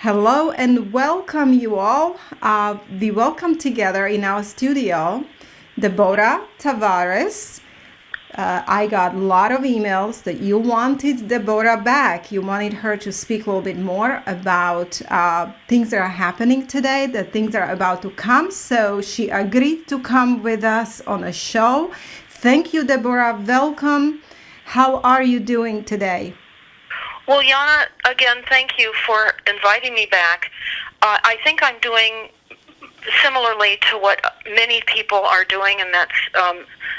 Hello and welcome you all. We welcome together in our studio Deborah Tavares. I got a lot of emails that you wanted Deborah back. You wanted her to speak a little bit more about things that are happening today, the things that are about to come. So she agreed to come with us on a show. Thank you, Deborah. Welcome. How are you doing today? Well, Yana, again, thank you for inviting me back. I think I'm doing similarly to what many people are doing, and that's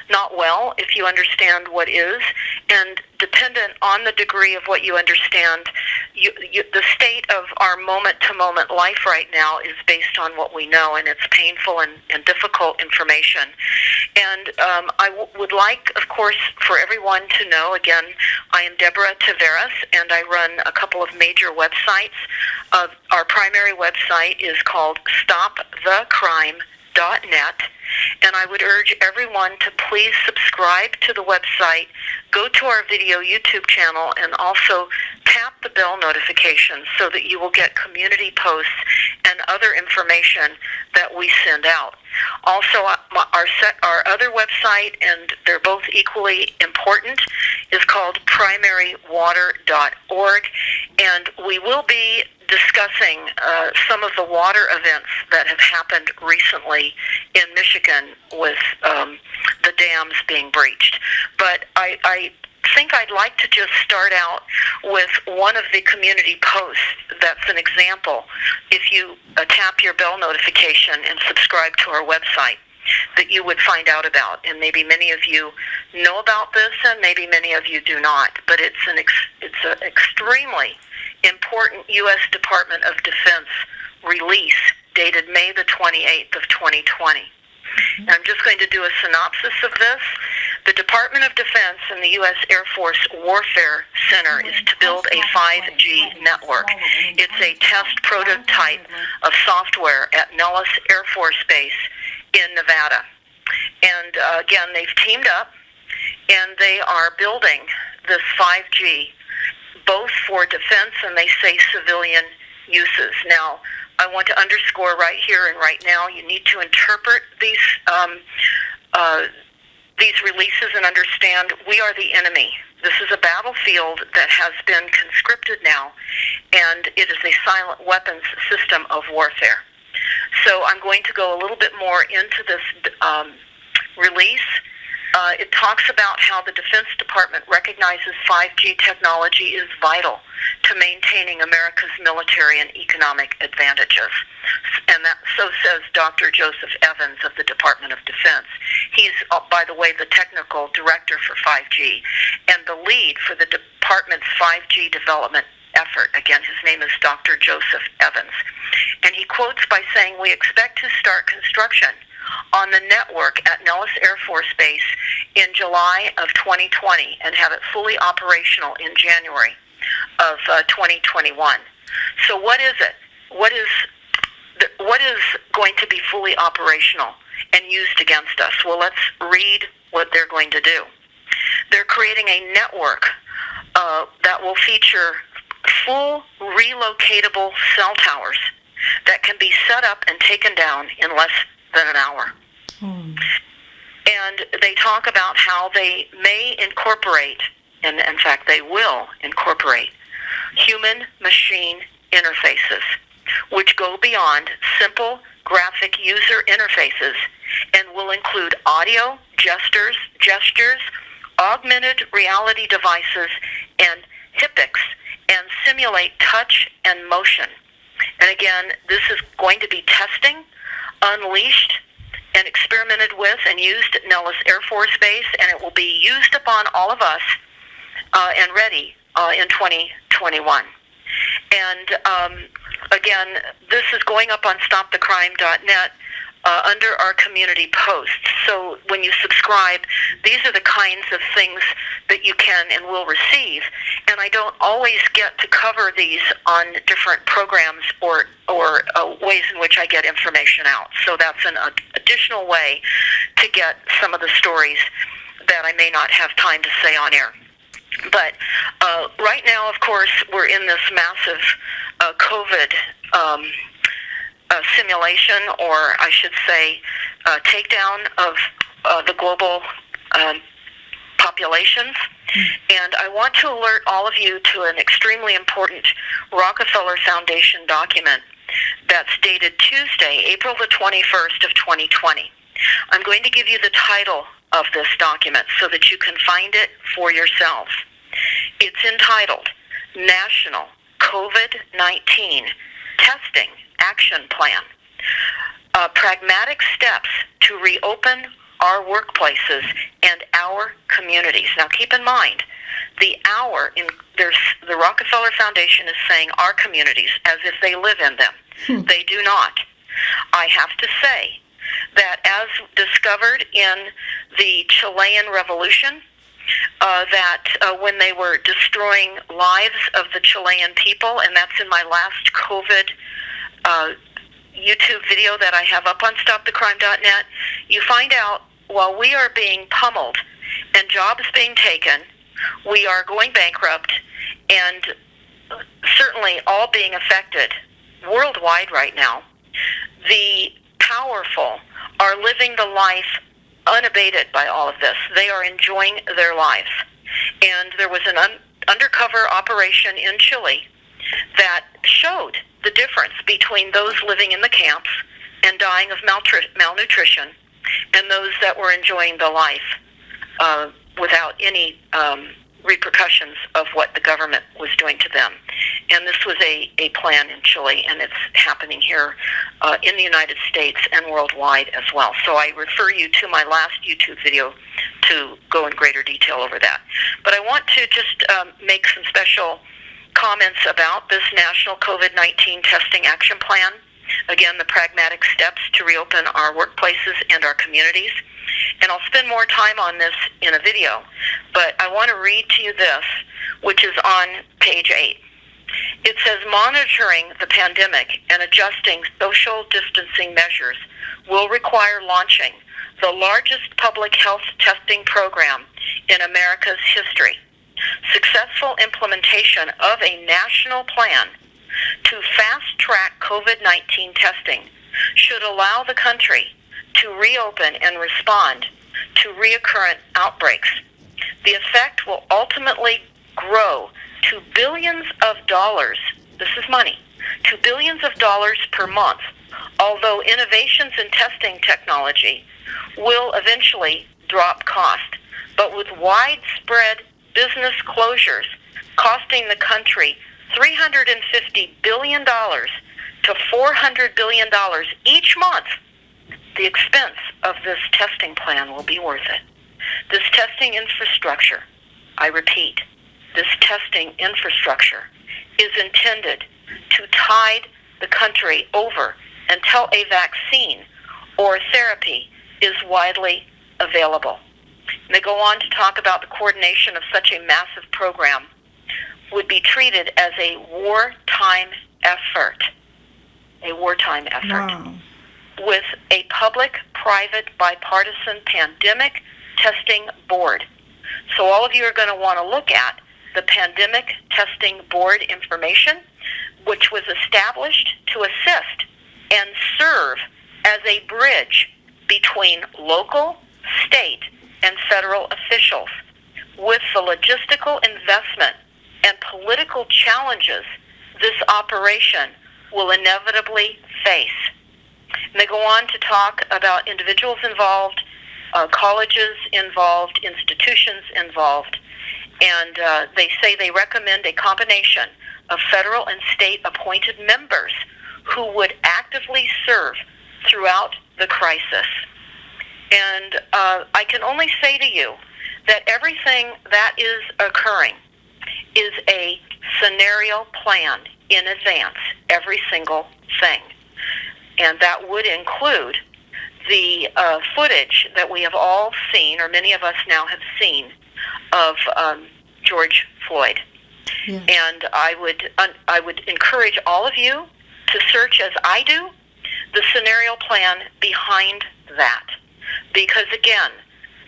not well, if you understand what is, and dependent on the degree of what you understand. The state of our moment-to-moment life right now is based on what we know, and it's painful and difficult information. And I would like, of course, for everyone to know, again, I am Deborah Tavares, and I run a couple of major websites. Our primary website is called StopTheCrime.net, and I would urge everyone to please subscribe to the website, go to our video YouTube channel, and also tap the bell notifications so that you will get community posts and other information that we send out. Also, our other website, and they're both equally important, is called primarywater.org, and we will be discussing some of the water events that have happened recently in Michigan with the dams being breached. But I think I'd like to just start out with one of the community posts that's an example. If you tap your bell notification and subscribe to our website, that you would find out about. And maybe many of you know about this, and maybe many of you do not. But it's an extremely important U.S. Department of Defense release dated May the 28th of 2020. And I'm just going to do a synopsis of this. The Department of Defense and the U.S. Air Force Warfare Center is to build a 5G network. It's a test prototype of software at Nellis Air Force Base in Nevada. And again, they've teamed up, and they are building this 5G both for defense and, they say, civilian uses. Now, I want to underscore right here and right now, you need to interpret these releases and understand we are the enemy. This is a battlefield that has been conscripted now, and it is a silent weapons system of warfare. So I'm going to go a little bit more into this release. It talks about how the Defense Department recognizes 5G technology is vital to maintaining America's military and economic advantages. And that so says Dr. Joseph Evans of the Department of Defense. He's, by the way, the technical director for 5G and the lead for the department's 5G development effort. Again, his name is Dr. Joseph Evans. And he quotes by saying, "We expect to start construction on the network at Nellis Air Force Base in July of 2020 and have it fully operational in January of 2021. So what is it? What is going to be fully operational and used against us? Well, let's read what they're going to do. They're creating a network that will feature full relocatable cell towers that can be set up and taken down in less than an hour. And they talk about how they may incorporate, and in fact they will incorporate, human-machine interfaces, which go beyond simple graphic user interfaces and will include audio, gestures, augmented reality devices, and haptics, and simulate touch and motion. And again, this is going to be testing, unleashed, and experimented with and used at Nellis Air Force Base, and it will be used upon all of us and ready in 2021. And again, this is going up on StopTheCrime.net under our community posts. So when you subscribe, these are the kinds of things that you can and will receive. And I don't always get to cover these on different programs or ways in which I get information out. So that's an additional way to get some of the stories that I may not have time to say on air. But right now, of course, we're in this massive COVID simulation, or I should say takedown of the global populations. And I want to alert all of you to an extremely important Rockefeller Foundation document that's dated Tuesday, April the 21st of 2020. I'm going to give you the title of this document so that you can find it for yourself. It's entitled National COVID-19 Testing Action Plan, Pragmatic Steps to Reopen Our Workplaces and Our Communities. Now keep in mind, the Rockefeller Foundation is saying our communities as if they live in them. They do not. I have to say that as discovered in the Chilean Revolution, that when they were destroying lives of the Chilean people, and that's in my last COVID YouTube video that I have up on StopTheCrime.net, you find out while we are being pummeled and jobs being taken, we are going bankrupt, and certainly all being affected worldwide right now, the powerful are living the life unabated by all of this. They are enjoying their lives. And there was an undercover operation in Chile that showed the difference between those living in the camps and dying of malnutrition and those that were enjoying the life without any repercussions of what the government was doing to them. And this was a plan in Chile, and it's happening here in the United States and worldwide as well. So I refer you to my last YouTube video to go in greater detail over that. But I want to just make some special comments about this National COVID-19 Testing Action Plan. Again, the pragmatic steps to reopen our workplaces and our communities. And I'll spend more time on this in a video, but I want to read to you this, which is on page 8. It says, monitoring the pandemic and adjusting social distancing measures will require launching the largest public health testing program in America's history. Successful implementation of a national plan to fast-track COVID-19 testing should allow the country to reopen and respond to reoccurrent outbreaks. The effect will ultimately grow to billions of dollars, this is money, to billions of dollars per month, although innovations in testing technology will eventually drop cost. But with widespread business closures costing the country $350 billion to $400 billion each month, the expense of this testing plan will be worth it. This testing infrastructure, I repeat, this testing infrastructure is intended to tide the country over until a vaccine or therapy is widely available. And they go on to talk about the coordination of such a massive program would be treated as a wartime effort. A wartime effort. Wow. With a public-private bipartisan pandemic testing board. So all of you are going to want to look at the Pandemic Testing Board information, which was established to assist and serve as a bridge between local, state, and federal officials with the logistical investment and political challenges this operation will inevitably face. And they go on to talk about individuals involved, colleges involved, institutions involved, and they say they recommend a combination of federal and state appointed members who would actively serve throughout the crisis. And I can only say to you that everything that is occurring is a scenario plan in advance, every single thing. And that would include the footage that we have all seen, or many of us now have seen, of George Floyd. Yeah. And I would encourage all of you to search, as I do, the scenario plan behind that. Because again,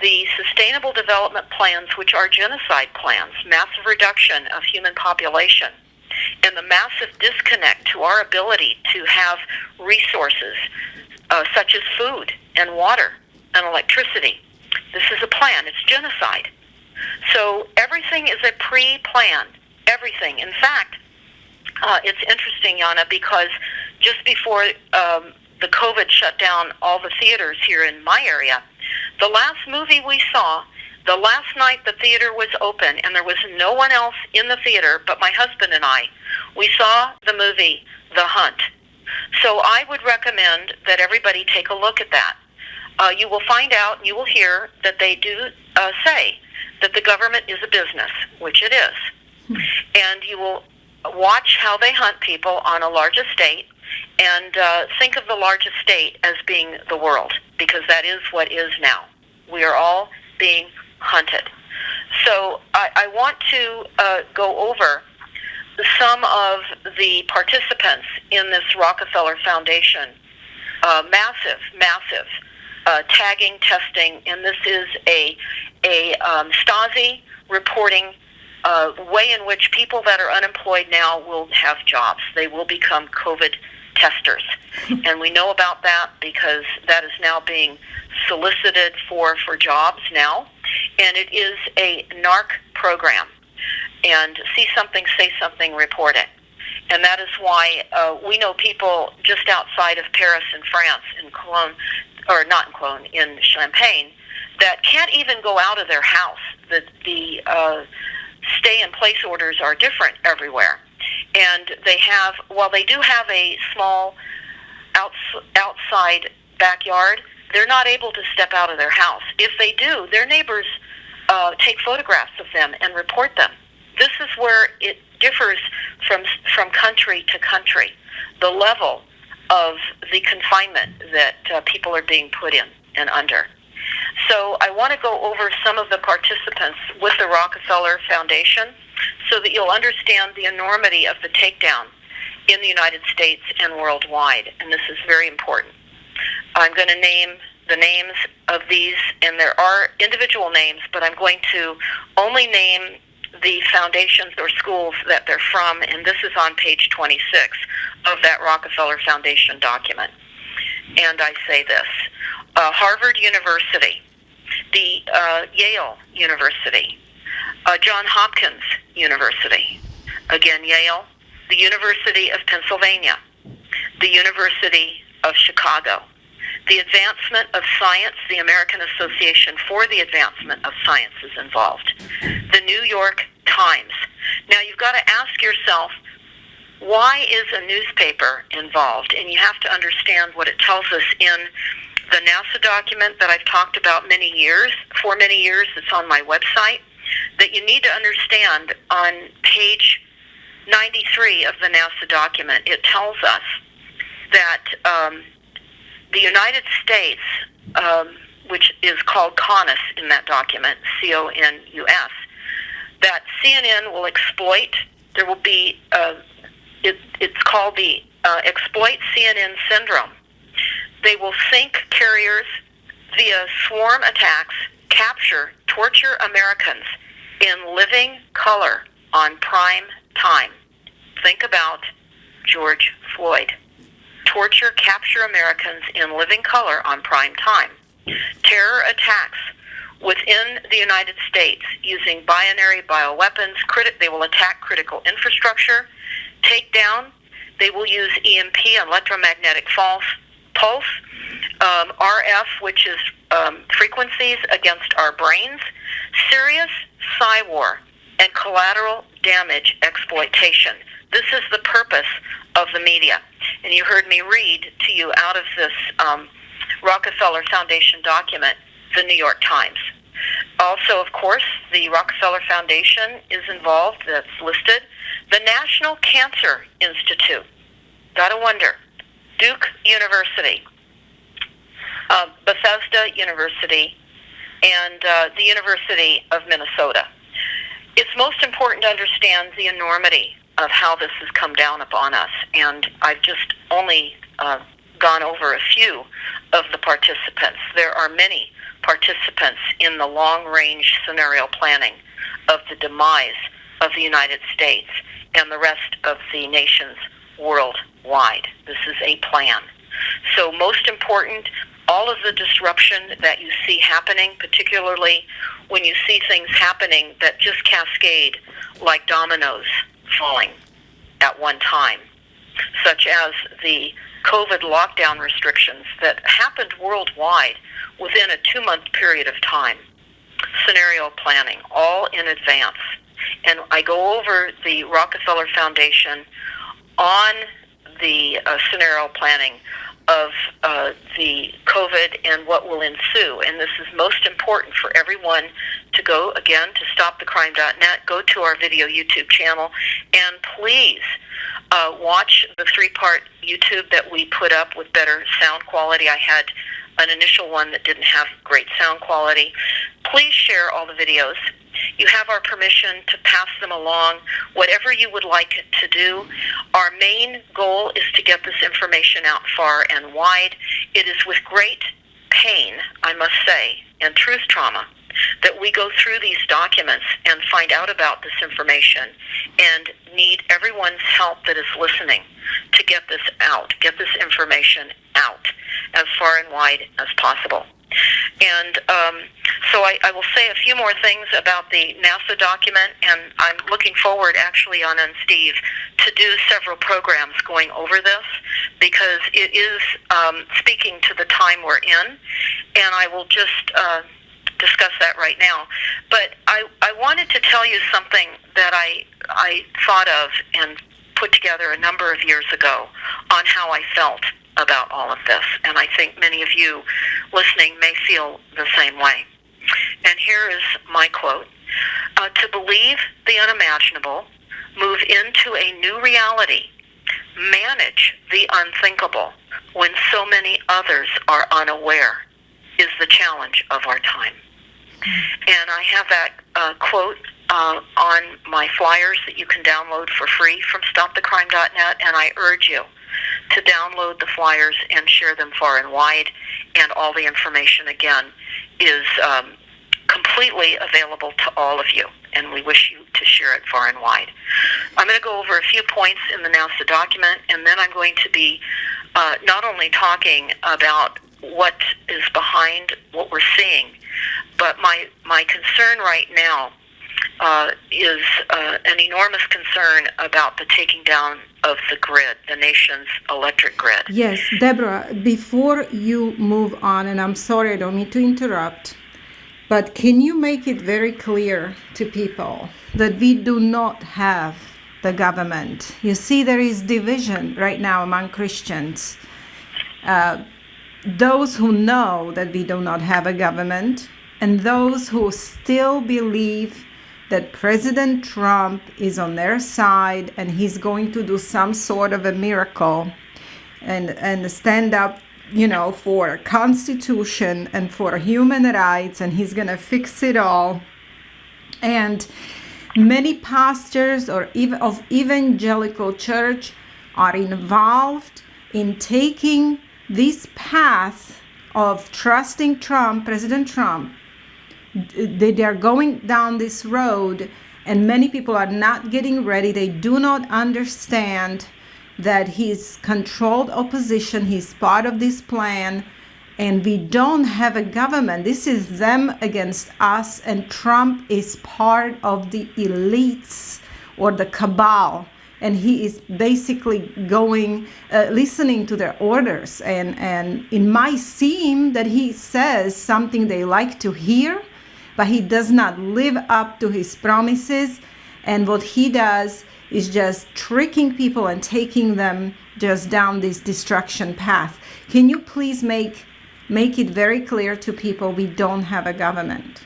the Sustainable Development Plans, which are genocide plans, massive reduction of human population, and the massive disconnect to our ability to have resources such as food and water and electricity. This is a plan. It's genocide. So everything is a pre-plan. Everything. In fact, it's interesting, Yana, because just before the COVID shut down all the theaters here in my area, the last movie we saw, the last night the theater was open and there was no one else in the theater but my husband and I, we saw the movie The Hunt. So I would recommend that everybody take a look at that. You will find out, you will hear that they do say that the government is a business, which it is. And you will watch how they hunt people on a large estate, and think of the large estate as being the world, because that is what is now. We are all being hunted. So I want to go over some of the participants in this Rockefeller Foundation. Massive tagging, testing, and this is a Stasi reporting way in which people that are unemployed now will have jobs. They will become COVID testers. And we know about that because that is now being solicited for jobs now. And it is a NARC program. And see something, say something, report it. And that is why we know people just outside of Paris in France, in Cologne, or not in Cologne, in Champagne, that can't even go out of their house. The stay-in-place orders are different everywhere. And they have, while they do have a small outside backyard, they're not able to step out of their house. If they do, their neighbors take photographs of them and report them. This is where it differs from country to country, the level of the confinement that people are being put in and under. So I want to go over some of the participants with the Rockefeller Foundation so that you'll understand the enormity of the takedown in the United States and worldwide, and this is very important. I'm going to name the names of these, and there are individual names, but I'm going to only name the foundations or schools that they're from, and this is on page 26 of that Rockefeller Foundation document. And I say this: Harvard University, the Yale University, Johns Hopkins University, again Yale, the University of Pennsylvania, the University of Chicago, the Advancement of Science, the American Association for the Advancement of Science is involved, the New York Times. Now you've got to ask yourself, why is a newspaper involved? And you have to understand what it tells us in the NASA document that I've talked about for many years, it's on my website, that you need to understand on page 93 of the NASA document. It tells us that the United States, which is called CONUS in that document, CONUS, that CNN will exploit. There will be, it's called the exploit CNN syndrome. They will sink carriers via swarm attacks, capture, torture Americans in living color on prime time. Think about George Floyd. Torture, capture Americans in living color on prime time. Terror attacks within the United States using binary bioweapons. They will attack critical infrastructure. Take down. They will use EMP, electromagnetic pulse, RF, which is frequencies against our brains. Serious psy-war and collateral damage exploitation. This is the purpose of the media. And you heard me read to you out of this Rockefeller Foundation document, the New York Times. Also, of course, the Rockefeller Foundation is involved, that's listed. The National Cancer Institute, gotta wonder. Duke University, Bethesda University, and the University of Minnesota. It's most important to understand the enormity of how this has come down upon us, and I've just only gone over a few of the participants. There are many participants in the long-range scenario planning of the demise of the United States. and the rest of the nations worldwide. This is a plan. So most important, all of the disruption that you see happening, particularly when you see things happening that just cascade like dominoes falling at one time, such as the COVID lockdown restrictions that happened worldwide within a 2-month period of time. Scenario planning, all in advance. And I go over the Rockefeller Foundation on the scenario planning of the COVID and what will ensue. And this is most important for everyone to go, again, to stopthecrime.net, go to our video YouTube channel, and please watch the 3-part YouTube that we put up with better sound quality. I had an initial one that didn't have great sound quality. Please share all the videos. You have our permission to pass them along, whatever you would like to do. Our main goal is to get this information out far and wide. It is with great pain, I must say, and truth trauma, that we go through these documents and find out about this information and need everyone's help that is listening to get this out, get this information out as far and wide as possible. And so I will say a few more things about the NASA document, and I'm looking forward, actually, on Steve, to do several programs going over this, because it is speaking to the time we're in, and I will just discuss that right now. But I wanted to tell you something that I thought of and put together a number of years ago on how I felt about all of this, and I think many of you listening may feel the same way. And here is my quote: to believe the unimaginable, move into a new reality, manage the unthinkable when so many others are unaware, is the challenge of our time. And I have that quote on my flyers that you can download for free from stopthecrime.net, and I urge you to download the flyers and share them far and wide. And all the information, again, is completely available to all of you, and we wish you to share it far and wide. I'm going to go over a few points in the NASA document, and then I'm going to be not only talking about what is behind what we're seeing, but my concern right now is an enormous concern about the taking down of the grid, the nation's electric grid. Yes, Deborah, before you move on, and I'm sorry, I don't mean to interrupt, but can you make it very clear to people that we do not have the government? You see, there is division right now among Christians. Those who know that we do not have a government, and those who still believe that President Trump is on their side and he's going to do some sort of a miracle and stand up, for a constitution and for human rights, and he's going to fix it all. And many pastors of evangelical church are involved in taking this path of trusting Trump, President Trump. They are going down this road, and many people are not getting ready. They do not understand that he's controlled opposition. He's part of this plan, and we don't have a government. This is them against us, and Trump is part of the elites or the cabal, and he is basically going, listening to their orders. And it might seem that he says something they like to hear, but he does not live up to his promises. And what he does is just tricking people and taking them just down this destruction path. Can you please make it very clear to people we don't have a government?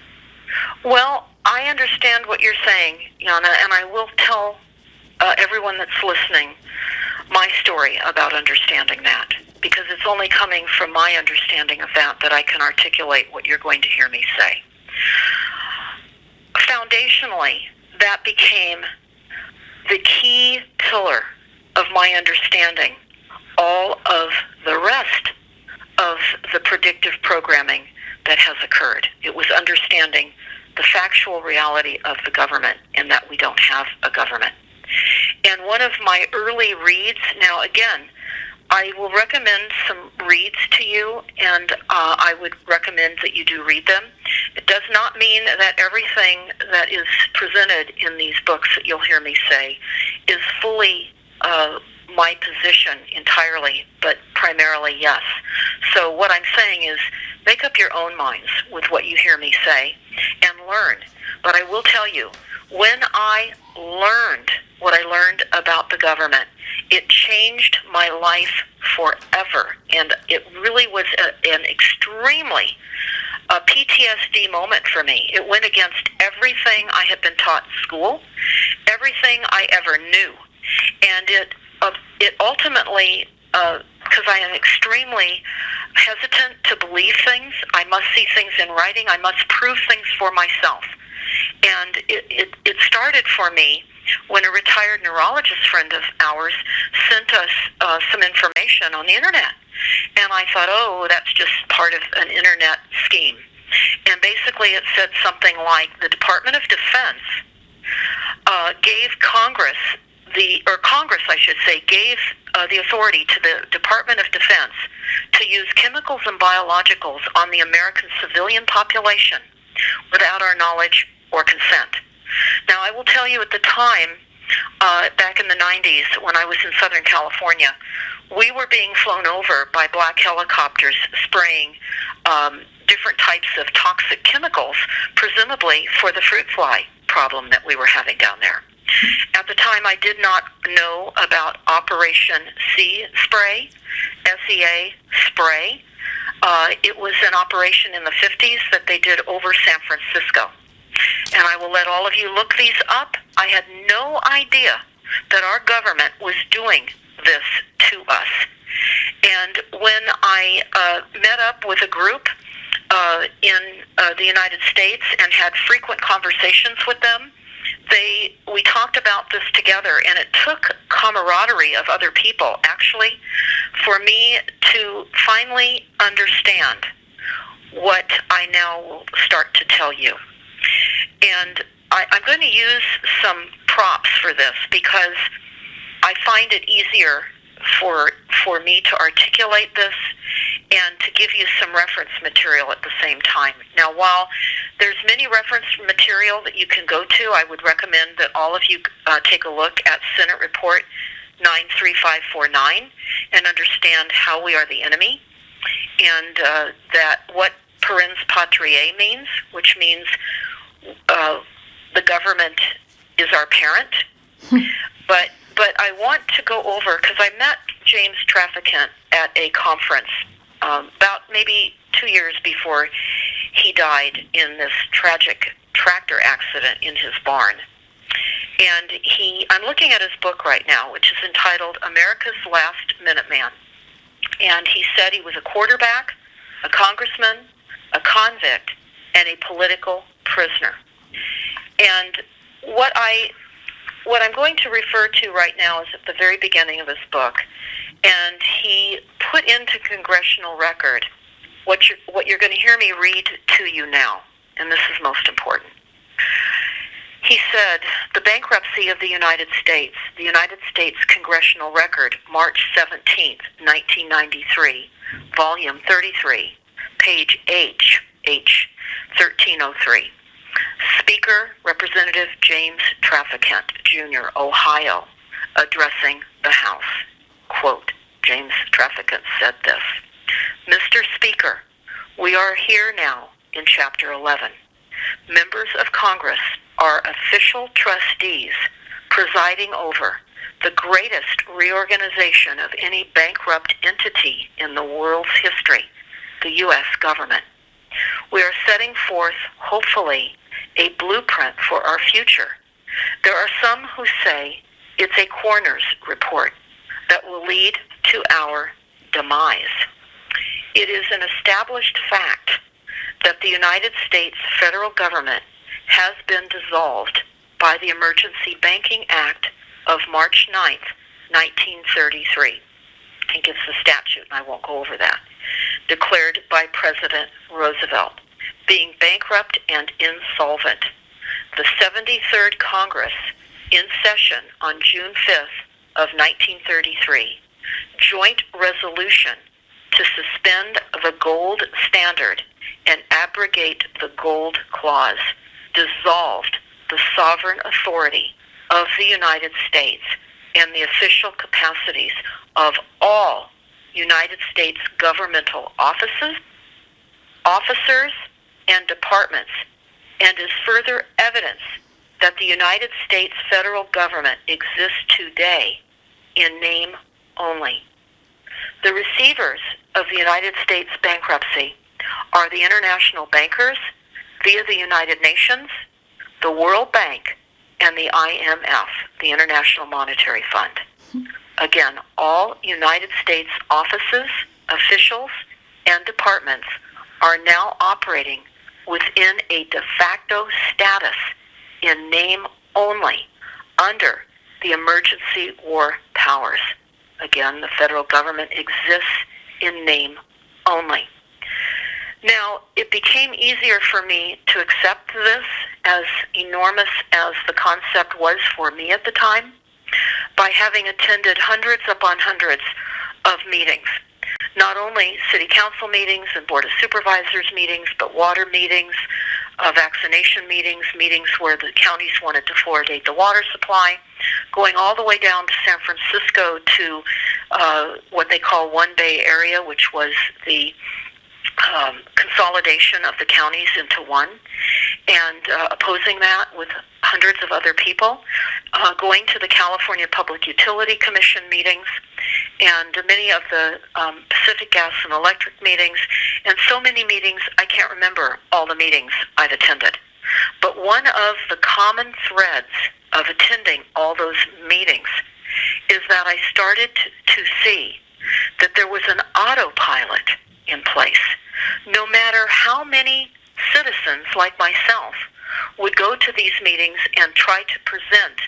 Well, I understand what you're saying, Yana, and I will tell everyone that's listening my story about understanding that, because it's only coming from my understanding of that I can articulate what you're going to hear me say. Foundationally, that became the key pillar of my understanding all of the rest of the predictive programming that has occurred. It was understanding the factual reality of the government and that we don't have a government. And one of my early reads, now again, I will recommend some reads to you, and I would recommend that you do read them. It does not mean that everything that is presented in these books that you'll hear me say is fully my position entirely, but primarily yes. So what I'm saying is make up your own minds with what you hear me say and learn. But I will tell you, when I learned what I learned about the government, it changed my life forever. And it really was an extremely PTSD moment for me. It went against everything I had been taught in school, everything I ever knew. And it ultimately, because I am extremely hesitant to believe things, I must see things in writing, I must prove things for myself. And it started for me when a retired neurologist friend of ours sent us some information on the internet. And I thought, oh, that's just part of an internet scheme. And basically it said something like the Department of Defense gave Congress, Congress, I should say, gave the authority to the Department of Defense to use chemicals and biologicals on the American civilian population without our knowledge or consent. Now, I will tell you at the time, back in the 90s, when I was in Southern California, we were being flown over by black helicopters spraying different types of toxic chemicals, presumably for the fruit fly problem that we were having down there. At the time, I did not know about Operation Sea Spray, SEA Spray. It was an operation in the 50s that they did over San Francisco. And I will let all of you look these up. I had no idea that our government was doing this to us. And when I met up with a group in the United States and had frequent conversations with them, we talked about this together, and it took camaraderie of other people, actually, for me to finally understand what I now will start to tell you. And I'm going to use some props for this because I find it easier for me to articulate this and to give you some reference material at the same time. Now, while there's many reference material that you can go to, I would recommend that all of you take a look at Senate Report 93549 and understand how we are the enemy, and that what parens patriae means, which means the government is our parent. But I want to go over, because I met James Traficant at a conference about maybe 2 years before he died in this tragic tractor accident in his barn. And I'm looking at his book right now, which is entitled America's Last Minuteman. And he said he was a quarterback, a congressman, a convict, and a political prisoner. And what I'm going to refer to right now is at the very beginning of his book, and he put into Congressional Record what you're going to hear me read to you now, and this is most important. He said, the bankruptcy of the United States Congressional Record, March 17th, 1993, volume 33, page H 1303. Speaker, Representative James Traficant, Jr., Ohio, addressing the House. Quote, James Traficant said this, Mr. Speaker, we are here now in Chapter 11. Members of Congress are official trustees presiding over the greatest reorganization of any bankrupt entity in the world's history, the U.S. government. We are setting forth, hopefully, a blueprint for our future. There are some who say it's a coroner's report that will lead to our demise. It is an established fact that the United States federal government has been dissolved by the Emergency Banking Act of March 9th, 1933. He gives the statute, and I won't go over that. Declared by President Roosevelt, being bankrupt and insolvent. The 73rd Congress in session on June 5th of 1933, joint resolution to suspend the gold standard and abrogate the gold clause dissolved the sovereign authority of the United States and the official capacities of all United States governmental officers, and departments, and is further evidence that the United States federal government exists today in name only. The receivers of the United States bankruptcy are the international bankers via the United Nations, the World Bank, and the IMF, the International Monetary Fund. Again, all United States offices, officials, and departments are now operating within a de facto status in name only under the emergency war powers. Again, the federal government exists in name only. Now, it became easier for me to accept this, as enormous as the concept was for me at the time, by having attended hundreds upon hundreds of meetings. Not only city council meetings and board of supervisors meetings, but water meetings, vaccination meetings, meetings where the counties wanted to fluoridate the water supply, going all the way down to San Francisco to what they call One Bay Area, which was the consolidation of the counties into one, and opposing that with hundreds of other people, going to the California Public Utility Commission meetings, and many of the Pacific Gas and Electric meetings, and so many meetings, I can't remember all the meetings I've attended. But one of the common threads of attending all those meetings is that I started to see that there was an autopilot in place. No matter how many citizens like myself would go to these meetings and try to present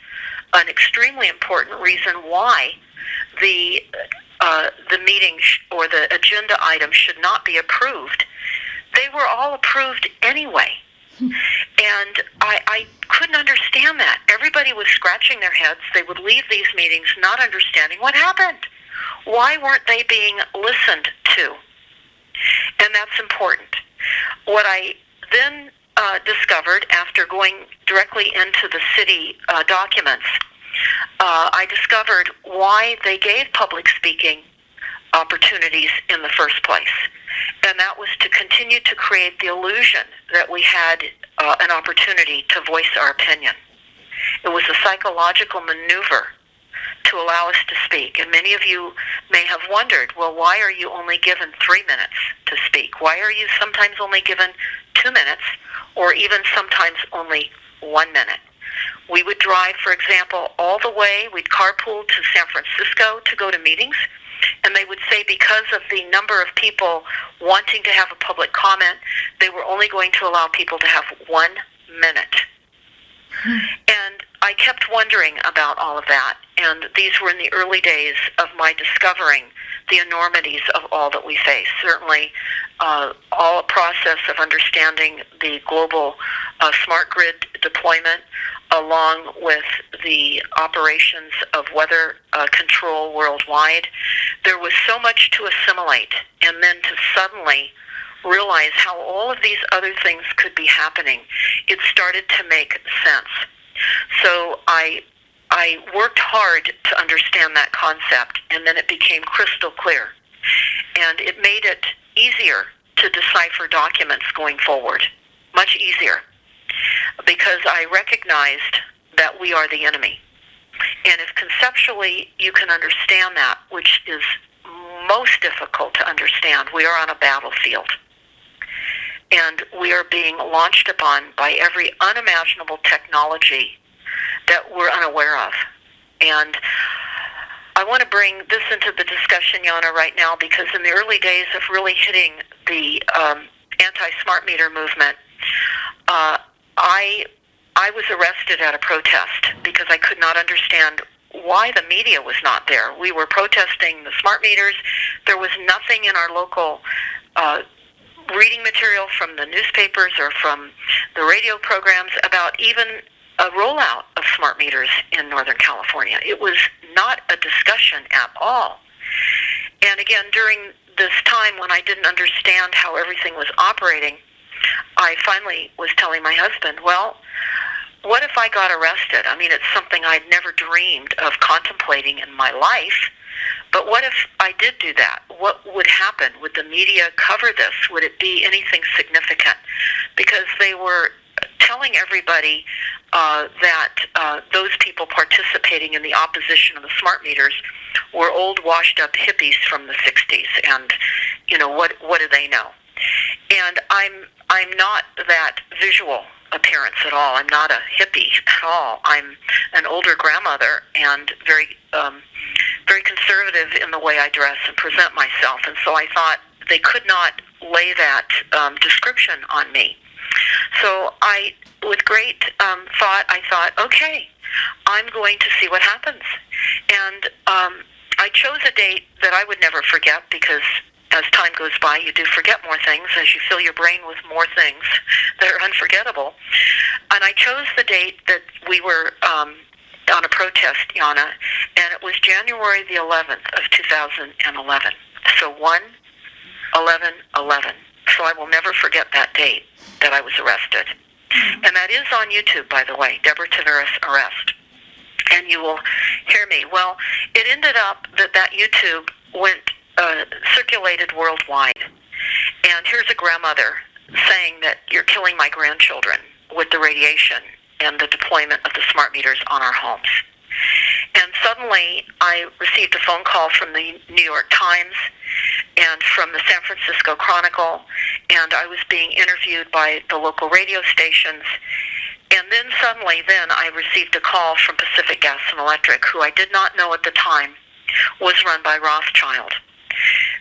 an extremely important reason why the meeting or the agenda item should not be approved, they were all approved anyway. And I couldn't understand that. Everybody was scratching their heads. They would leave these meetings not understanding what happened. Why weren't they being listened to? And that's important. What I then discovered after going directly into the city documents, I discovered why they gave public speaking opportunities in the first place. And that was to continue to create the illusion that we had an opportunity to voice our opinion. It was a psychological maneuver to allow us to speak. And many of you may have wondered, well, why are you only given 3 minutes to speak? Why are you sometimes only given 2 minutes, or even sometimes only 1 minute? We would drive, for example, all the way, we'd carpool to San Francisco to go to meetings, and they would say because of the number of people wanting to have a public comment, they were only going to allow people to have 1 minute. And I kept wondering about all of that, and these were in the early days of my discovering the enormities of all that we face. Certainly, all a process of understanding the global smart grid deployment, along with the operations of weather control worldwide. There was so much to assimilate, and then to suddenly realize how all of these other things could be happening, it started to make sense. So I worked hard to understand that concept, and then it became crystal clear. And it made it easier to decipher documents going forward, much easier, because I recognized that we are the enemy. And if conceptually you can understand that, which is most difficult to understand, we are on a battlefield. And we are being launched upon by every unimaginable technology that we're unaware of. And I want to bring this into the discussion, Yana, right now, because in the early days of really hitting the anti-smart meter movement, I was arrested at a protest because I could not understand why the media was not there. We were protesting the smart meters. There was nothing in our local reading material from the newspapers or from the radio programs about even a rollout of smart meters in Northern California. It was not a discussion at all. And again, during this time when I didn't understand how everything was operating, I finally was telling my husband, well, what if I got arrested? I mean, it's something I'd never dreamed of contemplating in my life. But what if I did do that? What would happen? Would the media cover this? Would it be anything significant? Because they were telling everybody that those people participating in the opposition of the smart meters were old, washed-up hippies from the 60s, and, you know, what do they know? And I'm not that visual appearance at all. I'm not a hippie at all. I'm an older grandmother and very conservative in the way I dress and present myself. And so I thought they could not lay that description on me. So I, with great thought, I thought, okay, I'm going to see what happens. And I chose a date that I would never forget, because as time goes by, you do forget more things as you fill your brain with more things that are unforgettable. And I chose the date that we were on a protest, Yana, and it was January the 11th of 2011. So 1/11/11. So I will never forget that date that I was arrested. And that is on YouTube, by the way, Deborah Tavares Arrest. And you will hear me. Well, it ended up that YouTube went circulated worldwide. And here's a grandmother saying that you're killing my grandchildren with the radiation and the deployment of the smart meters on our homes. And suddenly I received a phone call from the New York Times and from the San Francisco Chronicle, and I was being interviewed by the local radio stations. And then suddenly I received a call from Pacific Gas and Electric, who I did not know at the time was run by Rothschild.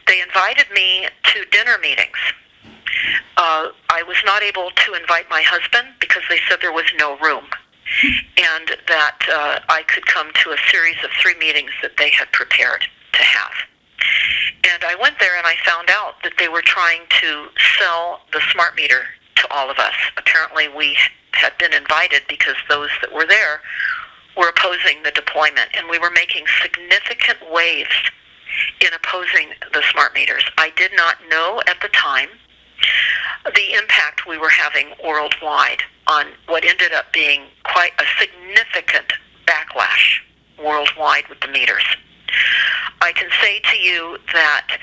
They invited me to dinner meetings. I was not able to invite my husband because they said there was no room, and that I could come to a series of 3 meetings that they had prepared to have. And I went there and I found out that they were trying to sell the smart meter to all of us. Apparently we had been invited because those that were there were opposing the deployment, and we were making significant waves in opposing the smart meters. I did not know at the time the impact we were having worldwide on what ended up being quite a significant backlash worldwide with the meters. I can say to you that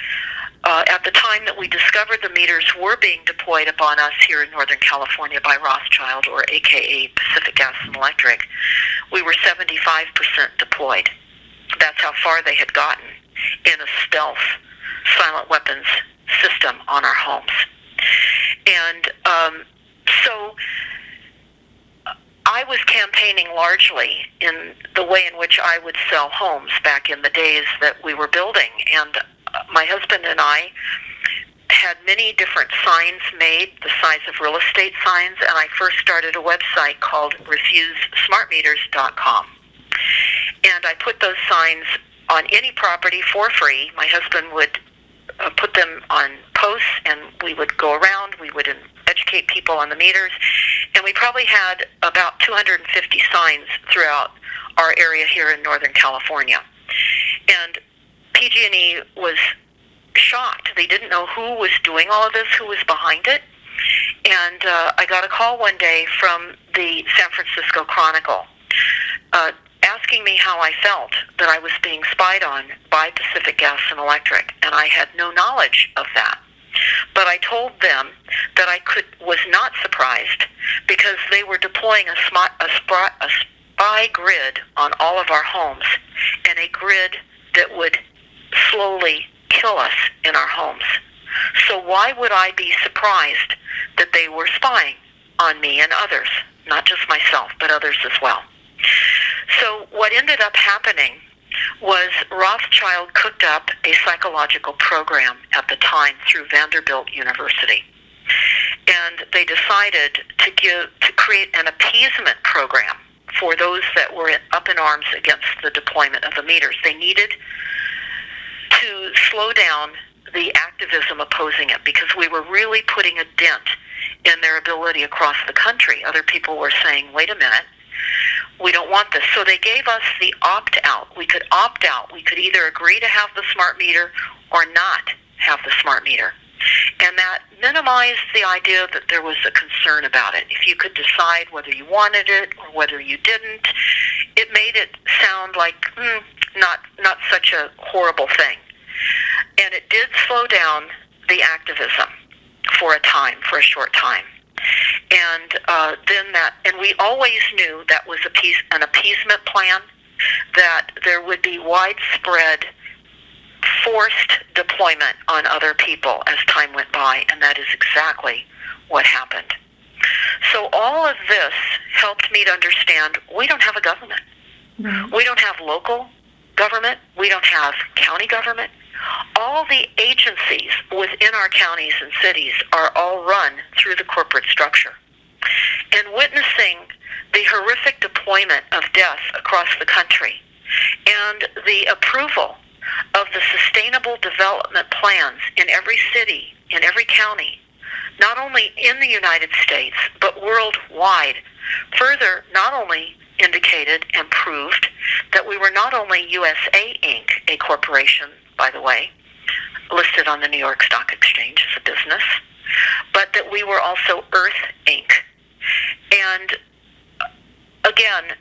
at the time that we discovered the meters were being deployed upon us here in Northern California by Rothschild, or AKA Pacific Gas and Electric, we were 75% deployed. That's how far they had gotten in a stealth silent weapons system on our homes. And so I was campaigning largely in the way in which I would sell homes back in the days that we were building. And my husband and I had many different signs made, the size of real estate signs, and I first started a website called RefuseSmartMeters.com. And I put those signs on any property for free. My husband would put them on posts, and we would go around. We would educate people on the meters, and we probably had about 250 signs throughout our area here in Northern California. And PG&E was shocked. They didn't know who was doing all of this, who was behind it. And I got a call one day from the San Francisco Chronicle asking me how I felt that I was being spied on by Pacific Gas and Electric, and I had no knowledge of that. But I told them that I was not surprised, because they were deploying a spy grid on all of our homes, and a grid that would slowly kill us in our homes. So why would I be surprised that they were spying on me and others, not just myself, but others as well? So what ended up happening was Rothschild cooked up a psychological program at the time through Vanderbilt University. And they decided to create an appeasement program for those that were up in arms against the deployment of the meters. They needed to slow down the activism opposing it, because we were really putting a dent in their ability across the country. Other people were saying, wait a minute, We don't want this. So they gave us the opt-out. We could opt out. We could either agree to have the smart meter or not have the smart meter. And that minimized the idea that there was a concern about it. If you could decide whether you wanted it or whether you didn't, it made it sound like not such a horrible thing. And it did slow down the activism for a short time. And and we always knew that was an appeasement plan, that there would be widespread forced deployment on other people as time went by, and that is exactly what happened. So all of this helped me to understand we don't have a government. Right. We don't have local government. We don't have county government. All the agencies within our counties and cities are all run through the corporate structure. And witnessing the horrific deployment of death across the country and the approval of the sustainable development plans in every city, in every county, not only in the United States, but worldwide, further not only indicated and proved that we were not only USA Inc., a corporation, by the way, listed on the New York Stock Exchange as a business, but that we were also Earth Inc. And again,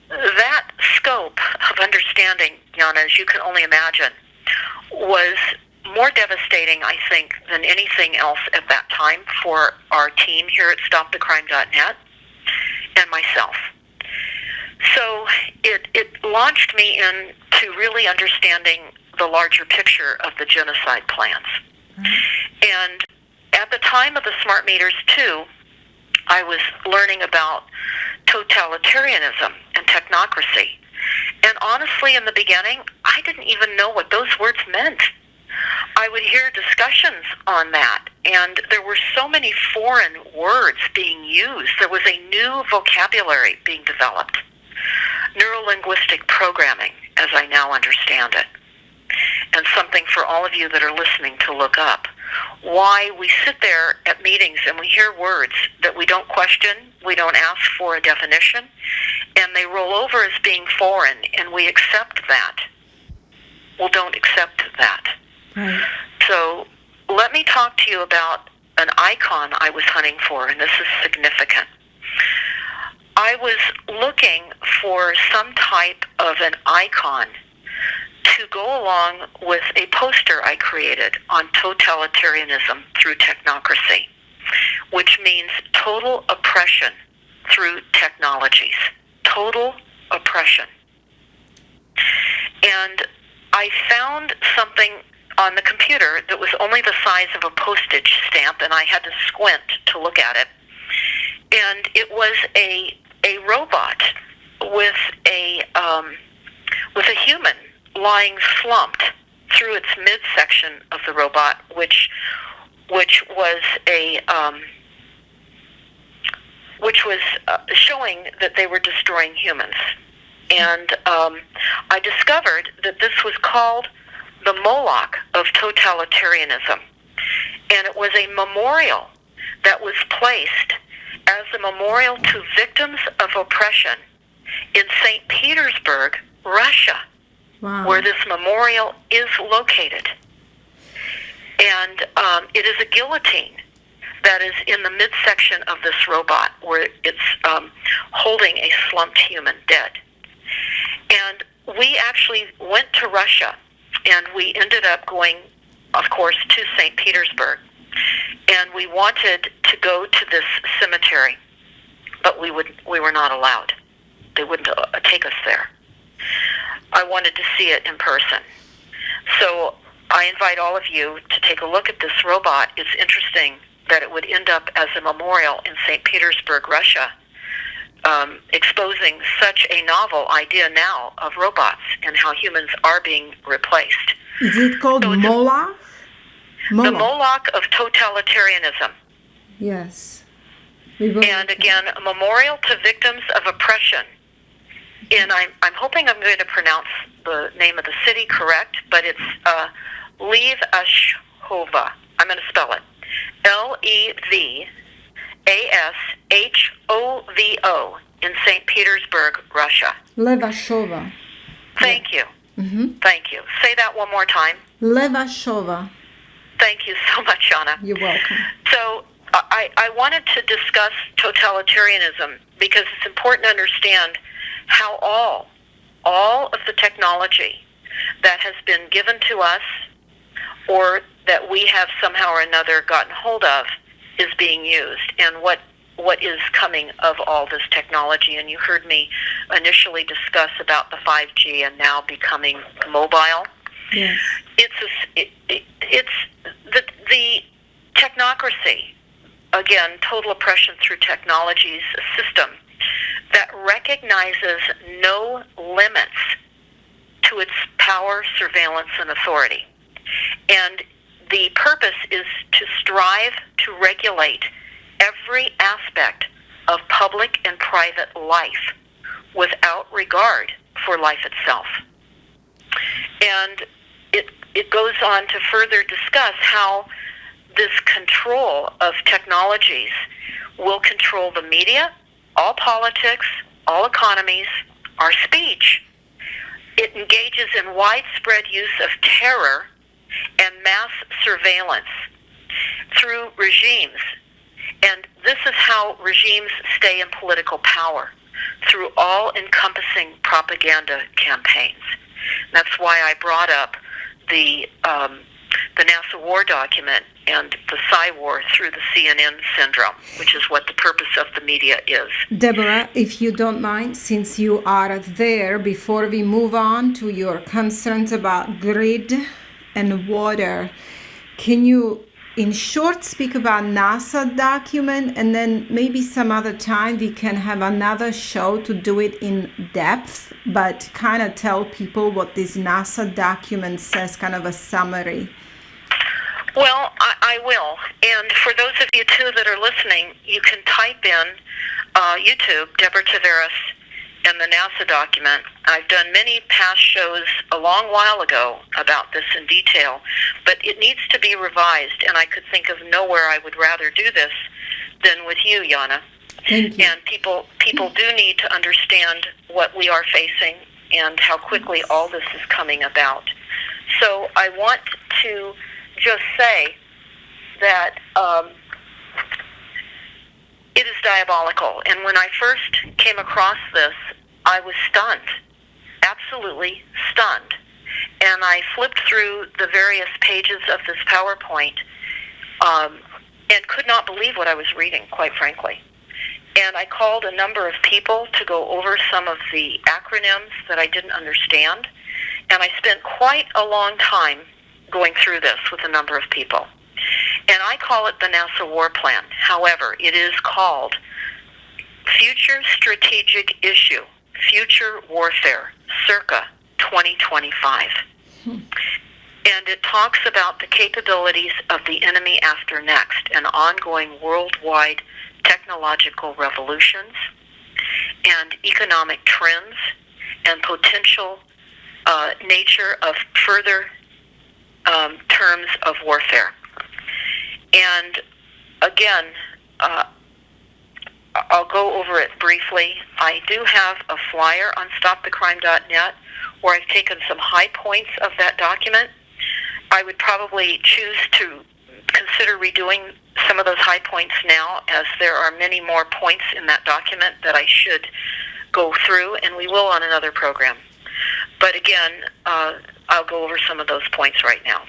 that scope of understanding, Jana, as you can only imagine, was more devastating, I think, than anything else at that time for our team here at StopTheCrime.net and myself. So it launched me into really understanding the larger picture of the genocide plans. And at the time of the smart meters, too, I was learning about totalitarianism and technocracy. And honestly, in the beginning, I didn't even know what those words meant. I would hear discussions on that, and there were so many foreign words being used. There was a new vocabulary being developed. Neurolinguistic programming, as I now understand it. And something for all of you that are listening to look up. Why we sit there at meetings and we hear words that we don't question, we don't ask for a definition, and they roll over as being foreign, and we accept that. Well, don't accept that. Right. So let me talk to you about an icon I was hunting for, and this is significant. I was looking for some type of an icon to go along with a poster I created on totalitarianism through technocracy, which means total oppression through technologies. Total oppression. And I found something on the computer that was only the size of a postage stamp, and I had to squint to look at it. And it was a robot with a human lying slumped through its midsection of the robot, which was showing that they were destroying humans. And I discovered that this was called the Moloch of totalitarianism, and it was a memorial that was placed as a memorial to victims of oppression in St. Petersburg, Russia. Wow. Where this memorial is located. And it is a guillotine that is in the midsection of this robot, where it's holding a slumped human dead. And we actually went to Russia, and we ended up going, of course, to St. Petersburg. And we wanted to go to this cemetery, but we were not allowed. They wouldn't take us there. I wanted to see it in person. So I invite all of you to take a look at this robot. It's interesting that it would end up as a memorial in St. Petersburg, Russia, exposing such a novel idea now of robots and how humans are being replaced. Is it called Moloch? The Moloch of totalitarianism. Yes. And again, a memorial to victims of oppression. And I'm hoping I'm going to pronounce the name of the city correct, but it's Levashova. I'm going to spell it. in St. Petersburg, Russia. Levashova. Thank you. Mm-hmm. Thank you. Say that one more time. Levashova. Thank you so much, Yana. You're welcome. So I wanted to discuss totalitarianism because it's important to understand how all of the technology that has been given to us or that we have somehow or another gotten hold of is being used, and what is coming of all this technology. And you heard me initially discuss about the 5G and now becoming mobile. Yes. It's the technocracy, again, total oppression through technology's system that recognizes no limits to its power, surveillance, and authority. And the purpose is to strive to regulate every aspect of public and private life without regard for life itself. And it goes on to further discuss how this control of technologies will control the media, all politics, all economies, our speech. It engages in widespread use of terror and mass surveillance through regimes. And this is how regimes stay in political power, through all-encompassing propaganda campaigns. That's why I brought up the NASA war document and the Psy war through the CNN syndrome, which is what the purpose of the media is. Deborah, if you don't mind, since you are there, before we move on to your concerns about grid and water, can you in short speak about NASA document, and then maybe some other time we can have another show to do it in depth, but kind of tell people what this NASA document says, kind of a summary. Well, I will. And for those of you, too, that are listening, you can type in YouTube, Deborah Tavares, and the NASA document. I've done many past shows a long while ago about this in detail, but it needs to be revised, and I could think of nowhere I would rather do this than with you, Yana. Thank you. And people do need to understand what we are facing and how quickly all this is coming about. So I want to just say that it is diabolical. And when I first came across this, I was stunned, absolutely stunned. And I flipped through the various pages of this PowerPoint and could not believe what I was reading, quite frankly. And I called a number of people to go over some of the acronyms that I didn't understand. And I spent quite a long time going through this with a number of people. And I call it the NASA War Plan. However, it is called Future Strategic Issue, Future Warfare, circa 2025. And it talks about the capabilities of the enemy after next and ongoing worldwide technological revolutions and economic trends and potential nature of further terms of warfare. And again, I'll go over it briefly. I do have a flyer on stopthecrime.net where I've taken some high points of that document. I would probably choose to consider redoing some of those high points now, as there are many more points in that document that I should go through, and we will on another program. But again, I'll go over some of those points right now.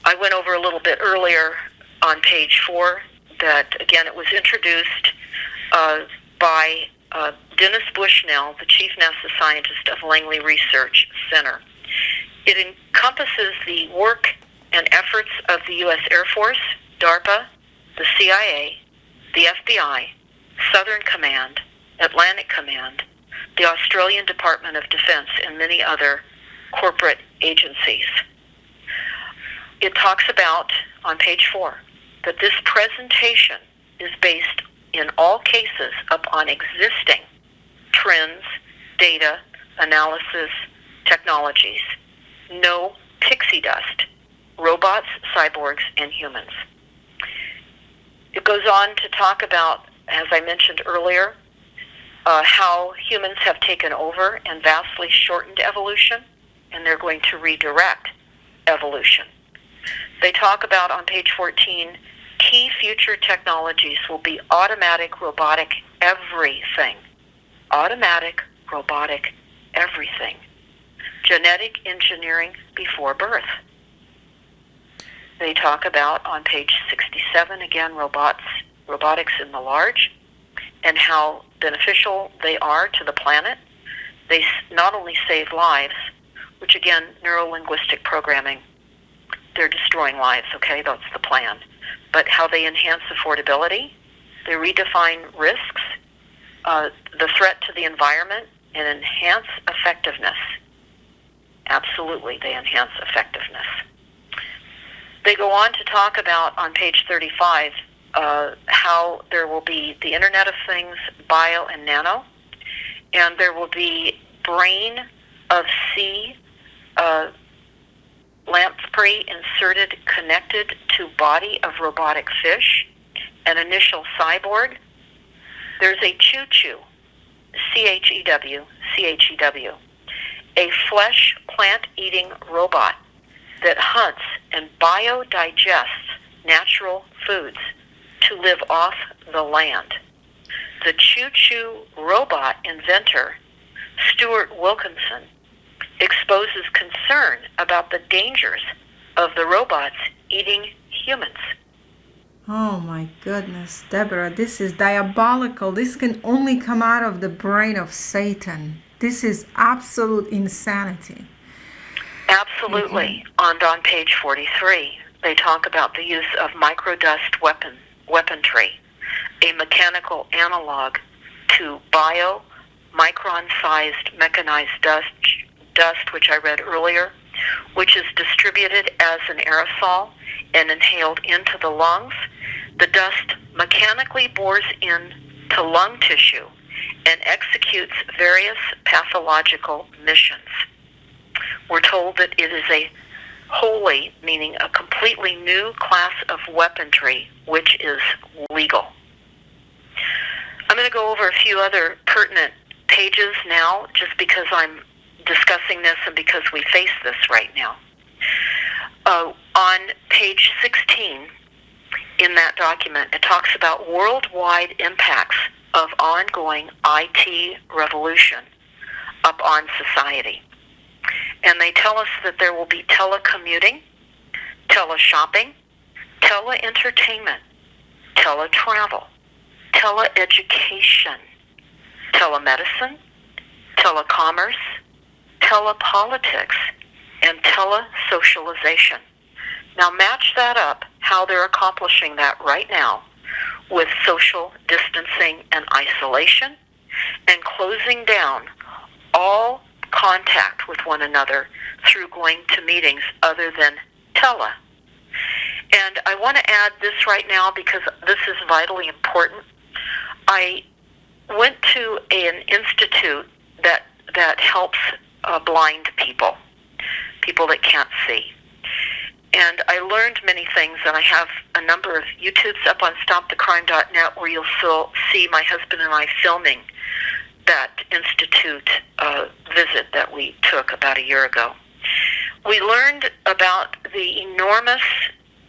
I went over a little bit earlier on page 4 that, again, it was introduced by Dennis Bushnell, the chief NASA scientist of Langley Research Center. It encompasses the work and efforts of the U.S. Air Force, DARPA, the CIA, the FBI, Southern Command, Atlantic Command, the Australian Department of Defense, and many other corporate agencies. It talks about, on page 4, that this presentation is based in all cases upon existing trends, data, analysis, technologies. No pixie dust, robots, cyborgs, and humans. It goes on to talk about, as I mentioned earlier, how humans have taken over and vastly shortened evolution, and they're going to redirect evolution. They talk about, on page 14, key future technologies will be automatic, robotic, everything. Automatic, robotic, everything. Genetic engineering before birth. They talk about, on page 67, again, robotics in the large, and how beneficial they are to the planet. They not only save lives, which again, neuro-linguistic programming, they're destroying lives, okay, that's the plan, but how they enhance affordability, they redefine risks, the threat to the environment, and enhance effectiveness. Absolutely, they enhance effectiveness. They go on to talk about, on page 35, how there will be the Internet of Things, bio and nano, and there will be brain of sea lamprey inserted, connected to body of robotic fish, an initial cyborg. There's a choo-choo, C-H-E-W, a flesh plant-eating robot that hunts and biodigests natural foods to live off the land. The choo-choo robot inventor, Stuart Wilkinson, exposes concern about the dangers of the robots eating humans. Oh my goodness, Deborah, this is diabolical. This can only come out of the brain of Satan. This is absolute insanity. Absolutely. And on page 43, they talk about the use of microdust weaponry, a mechanical analog to micron-sized mechanized dust, which I read earlier, which is distributed as an aerosol and inhaled into the lungs. The dust mechanically bores into lung tissue and executes various pathological missions. We're told that it is a wholly, meaning a completely new class of weaponry, which is legal. I'm going to go over a few other pertinent pages now, just because I'm discussing this and because we face this right now. On page 16 in that document, it talks about worldwide impacts of ongoing IT revolution upon society. And they tell us that there will be telecommuting, teleshopping, teleentertainment, teletravel, teleeducation, telemedicine, telecommerce, telepolitics, and telesocialization. Now match that up, how they're accomplishing that right now, with social distancing and isolation, and closing down all contact with one another through going to meetings other than tele. And I want to add this right now because this is vitally important. I went to an institute that helps blind people that can't see. And I learned many things, and I have a number of YouTubes up on StopTheCrime.net where you'll see my husband and I filming that institute visit that we took about a year ago. We learned about the enormous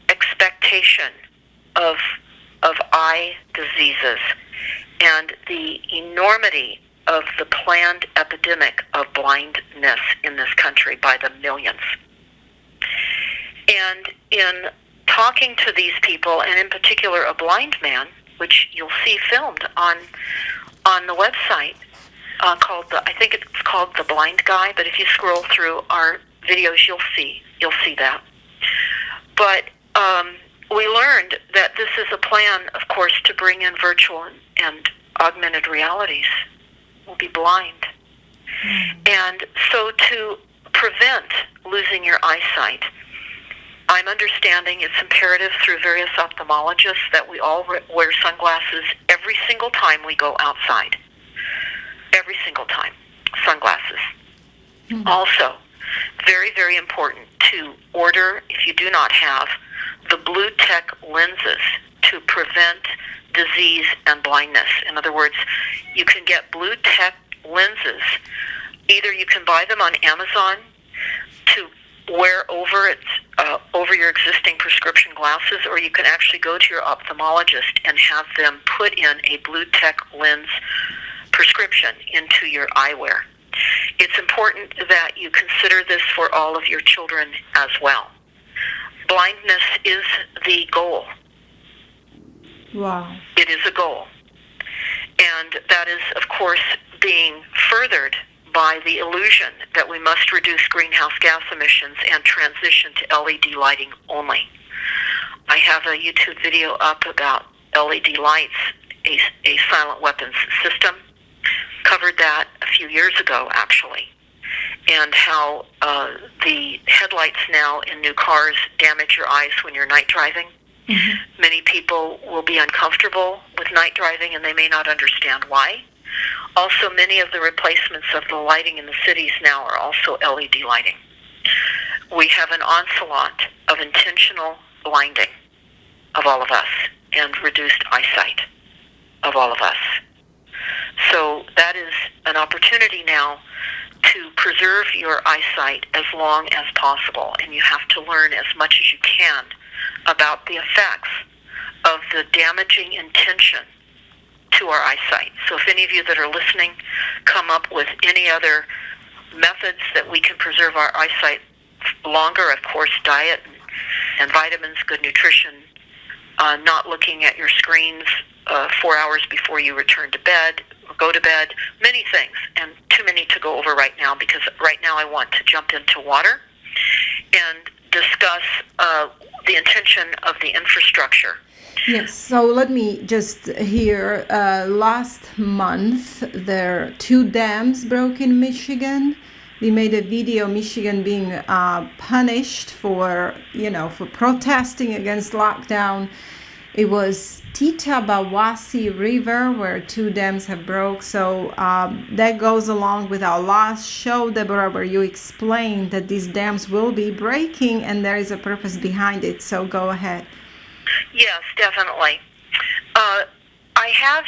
expectation of eye diseases and the enormity of the planned epidemic of blindness in this country by the millions. And in talking to these people, and in particular a blind man, which you'll see filmed on the website, I think it's called The Blind Guy, but if you scroll through our videos, you'll see that. But we learned that this is a plan, of course, to bring in virtual and augmented realities. We'll be blind. And so to prevent losing your eyesight, I'm understanding it's imperative through various ophthalmologists that we all wear sunglasses every single time we go outside. Every single time, sunglasses. Mm-hmm. Also, very, very important to order, if you do not have, the blue tech lenses to prevent disease and blindness. In other words, you can get blue tech lenses. Either you can buy them on Amazon to wear over your existing prescription glasses, or you can actually go to your ophthalmologist and have them put in a blue tech lens prescription into your eyewear. It's important that you consider this for all of your children as well. Blindness is the goal. Wow. It is a goal. And that is, of course, being furthered by the illusion that we must reduce greenhouse gas emissions and transition to LED lighting only. I have a YouTube video up about LED lights, a silent weapons system. Covered that a few years ago, actually, and how the headlights now in new cars damage your eyes when you're night driving. Mm-hmm. Many people will be uncomfortable with night driving, and they may not understand why. Also, many of the replacements of the lighting in the cities now are also LED lighting. We have an onslaught of intentional blinding of all of us and reduced eyesight of all of us. So that is an opportunity now to preserve your eyesight as long as possible, and you have to learn as much as you can about the effects of the damaging intention to our eyesight. So if any of you that are listening come up with any other methods that we can preserve our eyesight longer, of course, diet and vitamins, good nutrition, not looking at your screens 4 hours before you return to bed, or go to bed, many things, and too many to go over right now, because right now I want to jump into water and discuss the intention of the infrastructure. Yes, so let me just hear, last month there are 2 dams broke in Michigan. We made a video, Michigan being punished for protesting against lockdown. It was Titabawasi River where 2 dams have broke. So that goes along with our last show, Deborah, where you explained that these dams will be breaking and there is a purpose behind it. So go ahead. Yes, definitely. I have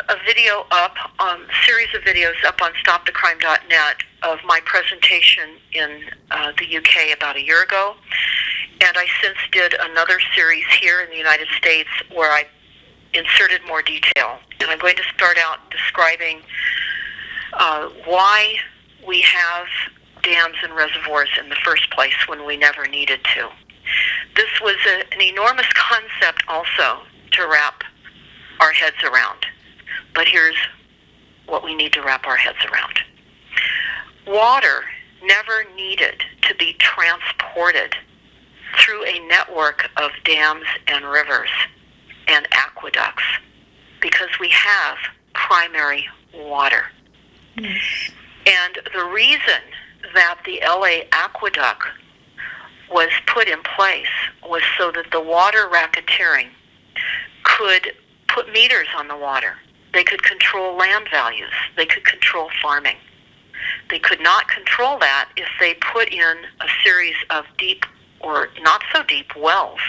a video up, a series of videos up on stopthecrime.net of my presentation in the UK about a year ago. And I since did another series here in the United States where I inserted more detail. And I'm going to start out describing why we have dams and reservoirs in the first place when we never needed to. This was an enormous concept also to wrap our heads around. But here's what we need to wrap our heads around. Water never needed to be transported through a network of dams and rivers and aqueducts because we have primary water. Yes. And the reason that the LA aqueduct was put in place was so that the water racketeering could put meters on the water. They could control land values. They could control farming. They could not control that if they put in a series of deep or not so deep wells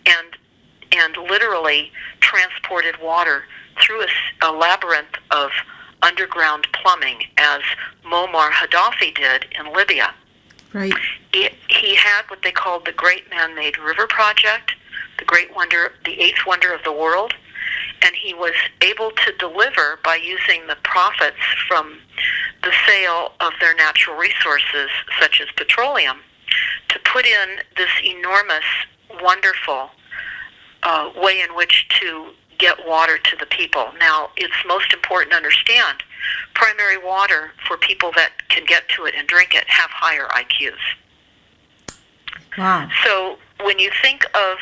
and literally transported water through a labyrinth of underground plumbing, as Muammar Gaddafi did in Libya. Right. He had what they called the Great Man-Made River Project, the great wonder, the eighth wonder of the world, and he was able to deliver by using the profits from the sale of their natural resources, such as petroleum, to put in this enormous, wonderful way in which to get water to the people. Now, it's most important to understand primary water, for people that can get to it and drink it, have higher IQs. Wow. So when you think of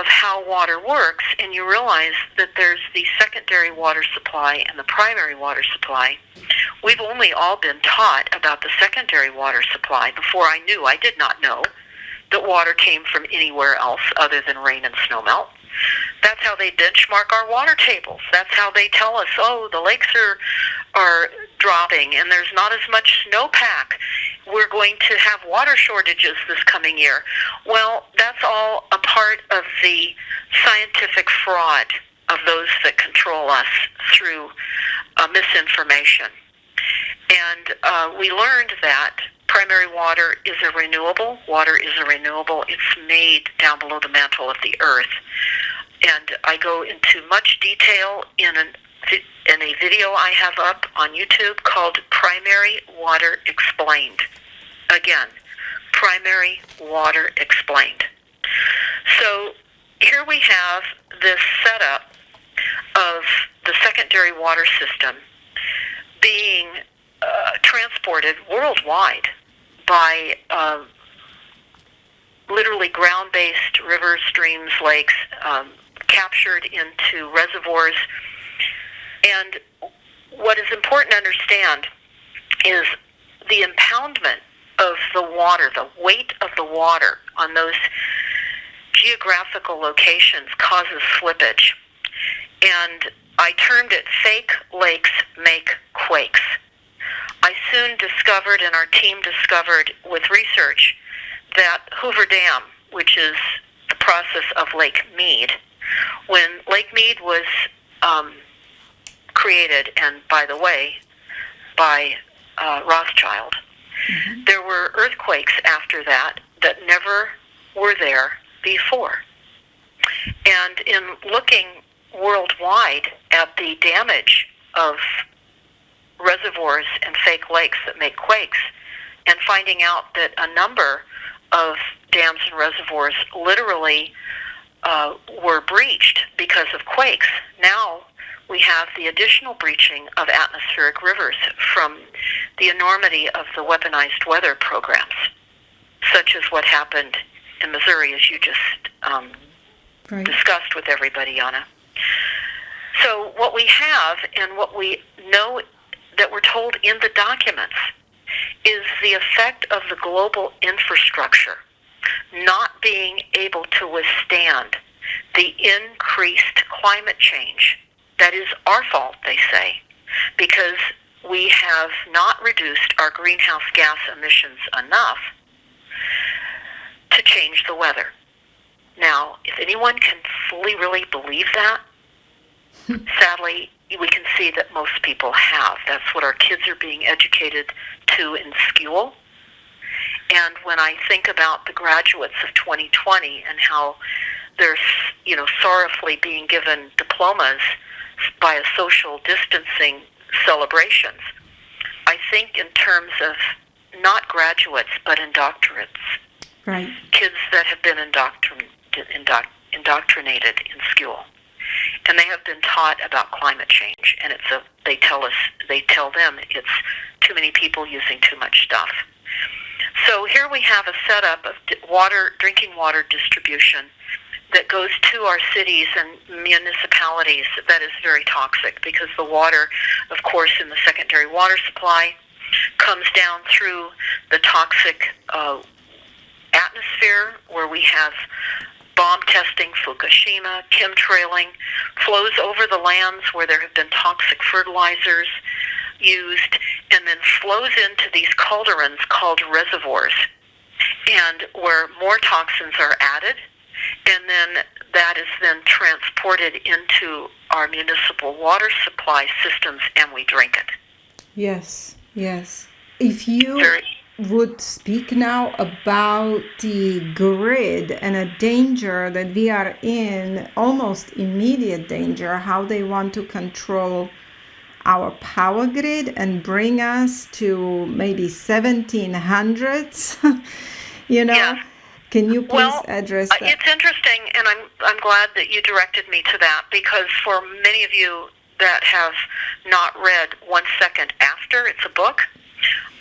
how water works, and you realize that there's the secondary water supply and the primary water supply, we've only all been taught about the secondary water supply. Before I did not know that water came from anywhere else other than rain and snowmelt. That's how they benchmark our water tables. That's how they tell us, oh, the lakes are dropping and there's not as much snowpack. We're going to have water shortages this coming year. Well, that's all a part of the scientific fraud of those that control us through misinformation. And we learned that primary water is a renewable. Water is a renewable. It's made down below the mantle of the earth. And I go into much detail in a video I have up on YouTube called Primary Water Explained. Again, Primary Water Explained. So here we have this setup of the secondary water system being transported worldwide by literally ground-based rivers, streams, lakes, captured into reservoirs. And what is important to understand is the impoundment of the water, the weight of the water on those geographical locations causes slippage. And I termed it fake lakes make quakes. I soon discovered, and our team discovered with research, that Hoover Dam, which is the process of Lake Mead, when Lake Mead was created, and by the way, by Rothschild, there were earthquakes after that that never were there before. And in looking worldwide at the damage of reservoirs and fake lakes that make quakes, and finding out that a number of dams and reservoirs literally were breached because of quakes. Now we have the additional breaching of atmospheric rivers from the enormity of the weaponized weather programs, such as what happened in Missouri, as you just discussed with everybody, Anna. So what we have, and what we know that we're told in the documents, is the effect of the global infrastructure not being able to withstand the increased climate change. That is our fault, they say, because we have not reduced our greenhouse gas emissions enough to change the weather. Now, if anyone can fully really believe that, sadly, we can see that most people have. That's what our kids are being educated to in school. And when I think about the graduates of 2020 and how they're, sorrowfully being given diplomas by a social distancing celebrations, I think in terms of not graduates, but indoctorates. Right. Kids that have been indoctrinated in school. And they have been taught about climate change, and they tell them it's too many people using too much stuff. So here we have a setup of drinking water distribution that goes to our cities and municipalities that is very toxic, because the water, of course, in the secondary water supply comes down through the toxic atmosphere, where we have bomb testing, Fukushima, chemtrailing, flows over the lands where there have been toxic fertilizers used, and then flows into these cauldrons called reservoirs, and where more toxins are added, and then that is then transported into our municipal water supply systems, and we drink it. Yes. If you would speak now about the grid and a danger that we are in, almost immediate danger, how they want to control our power grid and bring us to maybe 1700s, Yeah. Can you please address that? It's interesting, and I'm glad that you directed me to that, because for many of you that have not read 1 Second After, it's a book,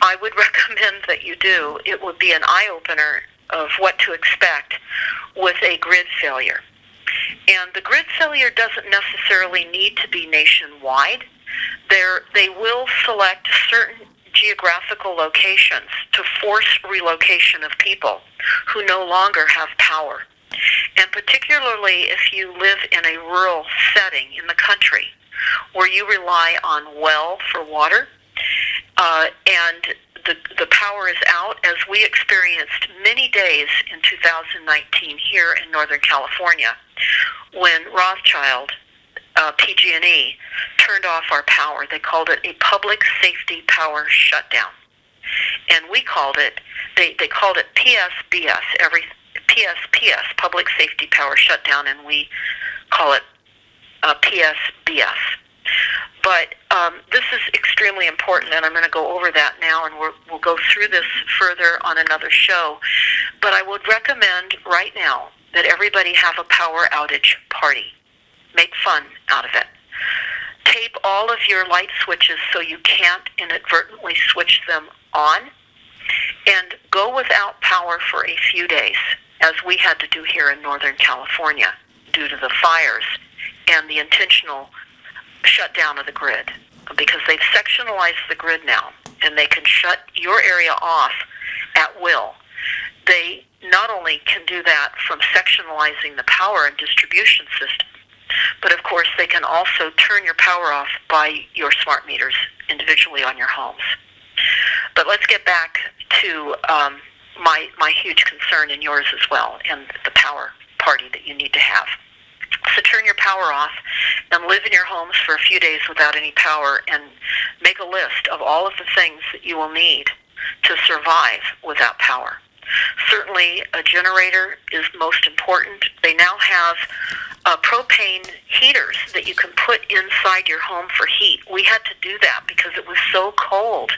I would recommend that you do. It would be an eye-opener of what to expect with a grid failure. And the grid failure doesn't necessarily need to be nationwide. They will select certain geographical locations to force relocation of people who no longer have power. And particularly if you live in a rural setting in the country where you rely on well for water, and the power is out, as we experienced many days in 2019 here in Northern California, when Rothschild PG&E turned off our power. They called it a public safety power shutdown. And we called it, they called it PSBS, PSPS, Public Safety Power Shutdown, and we call it PSBS. But this is extremely important, and I'm going to go over that now, and we'll go through this further on another show. But I would recommend right now that everybody have a power outage party. Make fun out of it. Tape all of your light switches so you can't inadvertently switch them on, and go without power for a few days, as we had to do here in Northern California due to the fires and the intentional shutdown of the grid, because they've sectionalized the grid now, and they can shut your area off at will. They not only can do that from sectionalizing the power and distribution system, but of course they can also turn your power off by your smart meters individually on your homes. But let's get back to my huge concern, and yours as well, and the power party that you need to have. So turn your power off and live in your homes for a few days without any power, and make a list of all of the things that you will need to survive without power. Certainly a generator is most important. They now have propane heaters that you can put inside your home for heat. We had to do that because it was so cold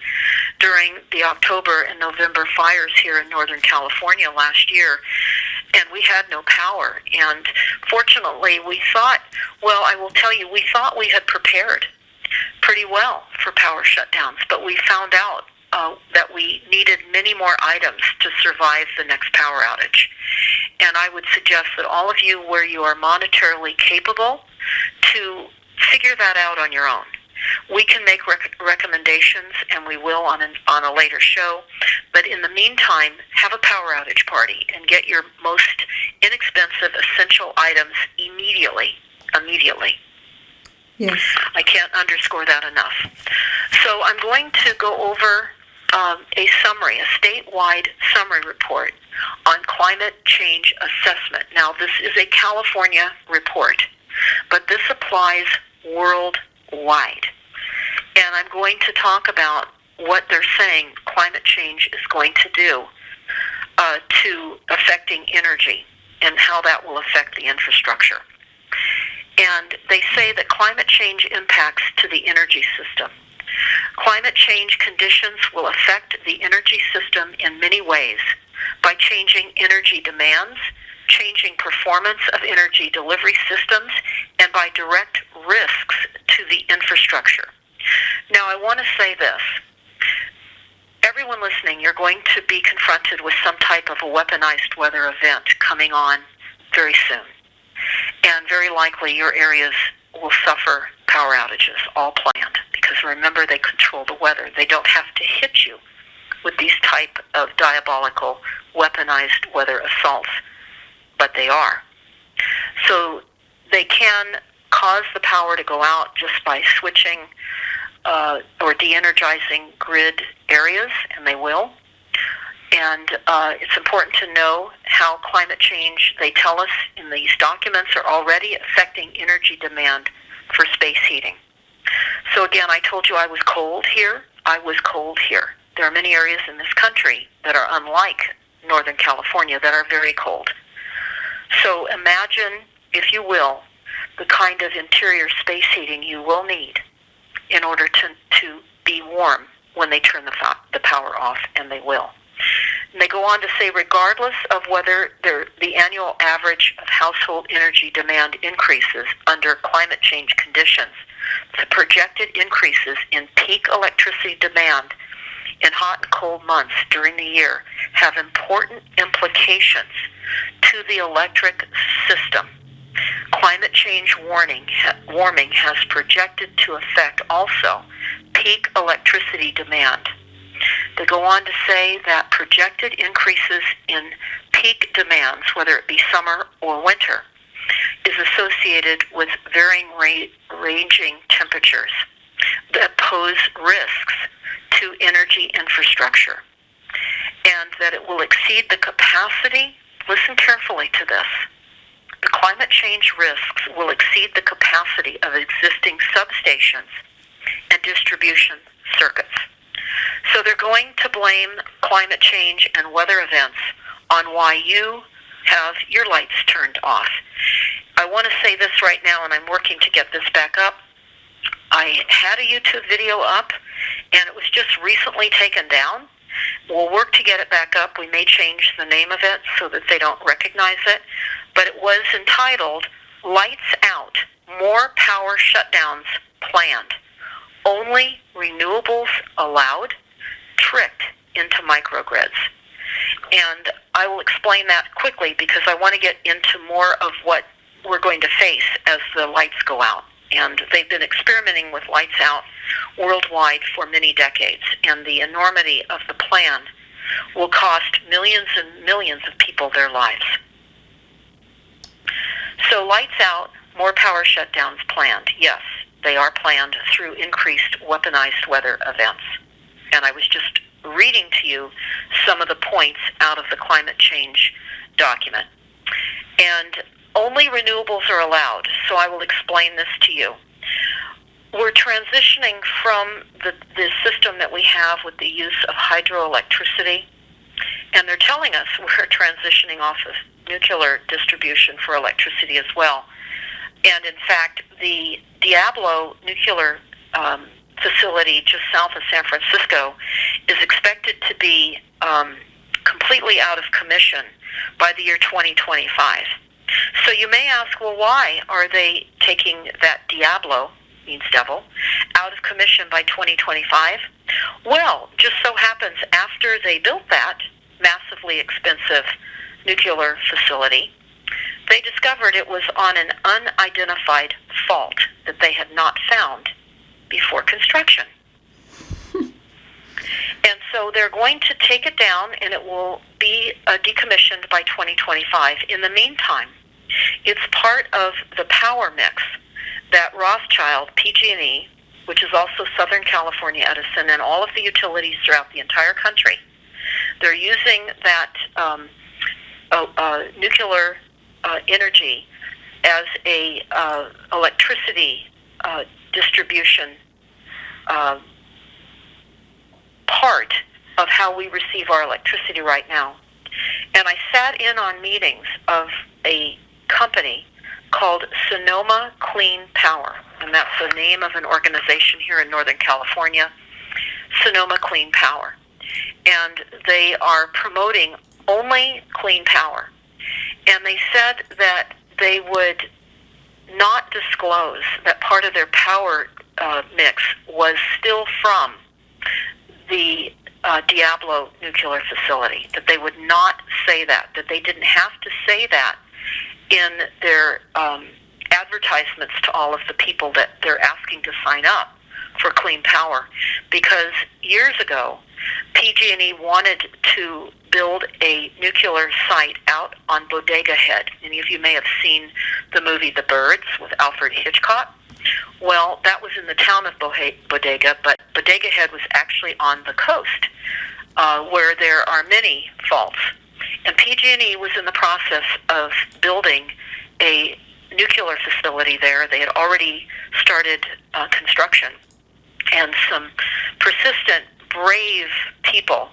during the October and November fires here in Northern California last year, and we had no power. And fortunately, we thought, well, I will tell you, we thought we had prepared pretty well for power shutdowns, but we found out that we needed many more items to survive the next power outage. And I would suggest that all of you, where you are monetarily capable, to figure that out on your own. We can make recommendations, and we will on a later show. But in the meantime, have a power outage party and get your most inexpensive essential items immediately. Yes. I can't underscore that enough. So I'm going to go over a summary, a statewide summary report on climate change assessment. Now, this is a California report, but this applies worldwide. And I'm going to talk about what they're saying climate change is going to do to affecting energy and how that will affect the infrastructure. And they say that climate change impacts to the energy system. Climate change conditions will affect the energy system in many ways by changing energy demands, changing performance of energy delivery systems, and by direct risks to the infrastructure. Now, I want to say this. Everyone listening, you're going to be confronted with some type of a weaponized weather event coming on very soon. And very likely your areas will suffer power outages, all planned, because remember, they control the weather. They don't have to hit you with these type of diabolical weaponized weather assaults, but they are. So they can cause the power to go out just by switching or de-energizing grid areas, and they will. And it's important to know how climate change, they tell us in these documents, are already affecting energy demand for space heating. So again, I told you I was cold here. I was cold here. There are many areas in this country that are unlike Northern California that are very cold. So imagine, if you will, the kind of interior space heating you will need in order to be warm when they turn the power off, and they will. And they go on to say, regardless of whether the annual average of household energy demand increases under climate change conditions, the projected increases in peak electricity demand in hot and cold months during the year have important implications to the electric system. Climate change warming has projected to affect also peak electricity demand. They go on to say that projected increases in peak demands, whether it be summer or winter, is associated with varying ranging temperatures that pose risks to energy infrastructure, and that it will exceed the capacity, listen carefully to this, the climate change risks will exceed the capacity of existing substations and distribution circuits. So they're going to blame climate change and weather events on why you have your lights turned off. I want to say this right now, and I'm working to get this back up. I had a YouTube video up, and it was just recently taken down. We'll work to get it back up. We may change the name of it so that they don't recognize it. But it was entitled, Lights Out, More Power Shutdowns Planned. Only renewables allowed, tricked into microgrids. And I will explain that quickly because I want to get into more of what we're going to face as the lights go out. And they've been experimenting with lights out worldwide for many decades. And the enormity of the plan will cost millions and millions of people their lives. So lights out, more power shutdowns planned. Yes, they are planned through increased weaponized weather events. And I was just reading to you some of the points out of the climate change document. And only renewables are allowed, so I will explain this to you. We're transitioning from the system that we have with the use of hydroelectricity, and they're telling us we're transitioning off of nuclear distribution for electricity as well. And in fact, the Diablo nuclear facility just south of San Francisco is expected to be completely out of commission by the year 2025. So you may ask, well, why are they taking that Diablo, means devil, out of commission by 2025? Well, just so happens after they built that massively expensive nuclear facility, they discovered it was on an unidentified fault that they had not found before construction. And so they're going to take it down, and it will be decommissioned by 2025. In the meantime, it's part of the power mix that Rothschild, PG&E, which is also Southern California Edison, and all of the utilities throughout the entire country, they're using that nuclear energy as a electricity distribution part of how we receive our electricity right now. And I sat in on meetings of a company called Sonoma Clean Power, and that's the name of an organization here in Northern California, Sonoma Clean Power. And they are promoting only clean power. And they said that they would not disclose that part of their power mix was still from the Diablo nuclear facility, that they would not say that they didn't have to say that in their advertisements to all of the people that they're asking to sign up for clean power. Because years ago, PG&E wanted to build a nuclear site out on Bodega Head. Many of you may have seen the movie The Birds with Alfred Hitchcock. Well, that was in the town of Bodega, but Bodega Head was actually on the coast, where there are many faults. And PG&E was in the process of building a nuclear facility there. They had already started construction, and some persistent, brave people